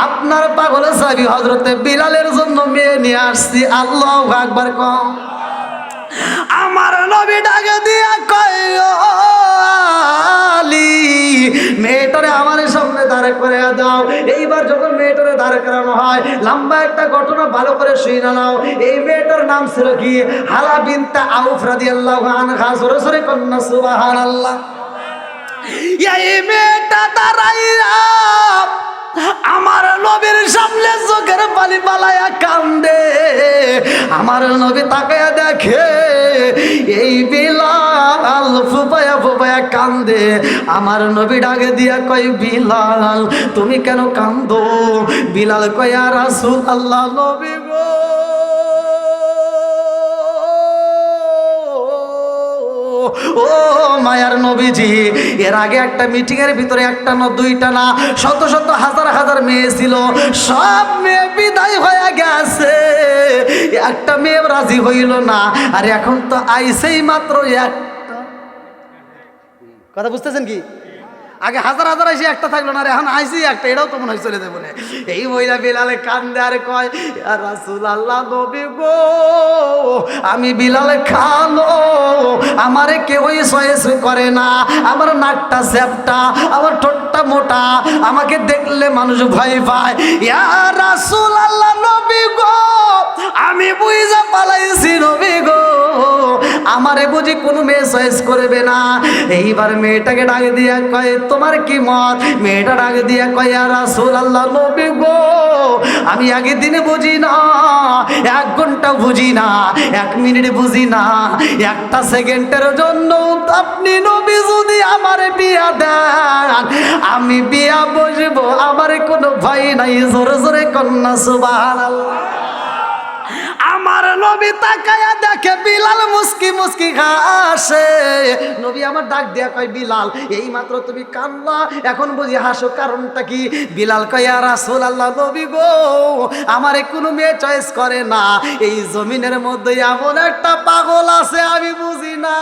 আপনার পাগল সাহাবী হযরতে বিলালের জন্য মেয়ে নিয়ে আসছি। আল্লাহু আকবার। কম আমার নবী ডাক দিয়া কয় আলী, মেয়েটারে আমার সামনে দাঁড় করে দাও। এইবার যখন মেয়েটারে দাঁড় করানো হয়, লম্বা একটা ঘটনা ভালো করে শুনে নাও। এই মেয়েটার নাম ছিল কি? হালা বিনতে আউফ রাদিয়াল্লাহু আনহা। জোরে জোরে কন্যা সুবহানাল্লাহ। এই মেয়েটা দাঁড়াইয়া আমার নবীর সামনে চোখের পানি পালায়া কান্দে। আমার নবী তাকায়া দেখে এই বিলাল ফুপায়া ফুপায়া কান্দে। আমার নবী ডাকে দিয়া কয় বিলাল তুমি কেন কান্দো? বিলাল কয় ইয়া রাসূলুল্লাহ, নবী গো, ও মায়ার নবীজি, এর আগে একটা মিটিং এর ভিতরে একটা না, 2টা না, শত শত হাজার হাজার মেয়ে ছিল। সব মেয়ে বিদায় হয়ে গেছে, একটা মেয়ে রাজি হইল না। আর এখন তো আইছেই মাত্র একটা। কথা বুঝতেছেন কি? আগে হাজার হাজার আইসি একটা থাকলো না, এখন আইসি একটা, এটাও তো মনে হয় চলে যাবে বলে। এই মহিলা বিলালে কান্দে আর কয় ইয়া রাসূলুল্লাহ, নবী গো, আমি বিলালে খালো, আমারে কেউই চয়েস করে না। আমার নাকটা চ্যাপটা, আমার ঠোঁটটা মোটা, আমাকে দেখলে মানুষ ভয় পায়। ইয়া রাসূলুল্লাহ, নবী গো, আমি বুঝা পালাইছি নবী গো, আমারে বুঝি কোনো মেয়ে চয়েস করবে না। এইবার মেয়েটাকে ডাক দিয়া কয় তোমার কি মত? মেয়েটা ডাক দিয়া কয় ইয়া রাসূলুল্লাহ, নবী গো, আমি আগে দিনে বুঝি না, 1 ঘন্টা বুঝি না, 1 মিনিট বুঝি না, 1টা সেকেন্ডের জন্য আপনি নবী যদি আমার বিয়া দেন, আমি বিয়া বসবো, আমার কোনো ভয় নাই। জোরে জোরে কন্যা সুবহানাল্লাহ। আমার আমার নবী তাকায়া দেখে বিলাল মুস্কি মুস্কি হাসে। নবী আমার ডাক দিয়া কয়, বিলাল এই মাত্র তুমি কান্না, এখন বুঝি হাসো, কারণটা কি? বিলাল কয়, ইয়া রাসূলুল্লাহ, নবী গো, আমারে কোনো মেয়ে চয়েস করে না, এই জমিনের মধ্যে এমন একটা পাগল আছে আমি বুঝি না,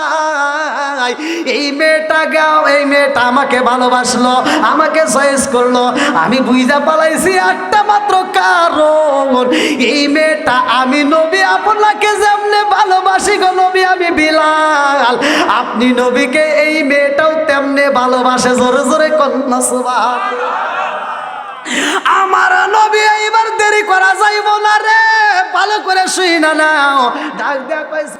এই মেয়েটা আমাকে ভালোবাসলো, আমাকে চয়েস করলো, আমি বুঝা পালাইছি একটা মাত্র কারণ, এই মেয়েটা আমি নবী আপনাকে যেমনে ভালোবাসি গো নবী আমি বিলাল, আপনি নবীকে এই মেয়েটাও তেমনে ভালোবাসে। জোরে জোরে কন্যা সুবহানাল্লাহ। আমার নবী এইবার দেরি করা যাইব না রে, ভালো করে শুই না নাও, ডাক দেয়া কইছে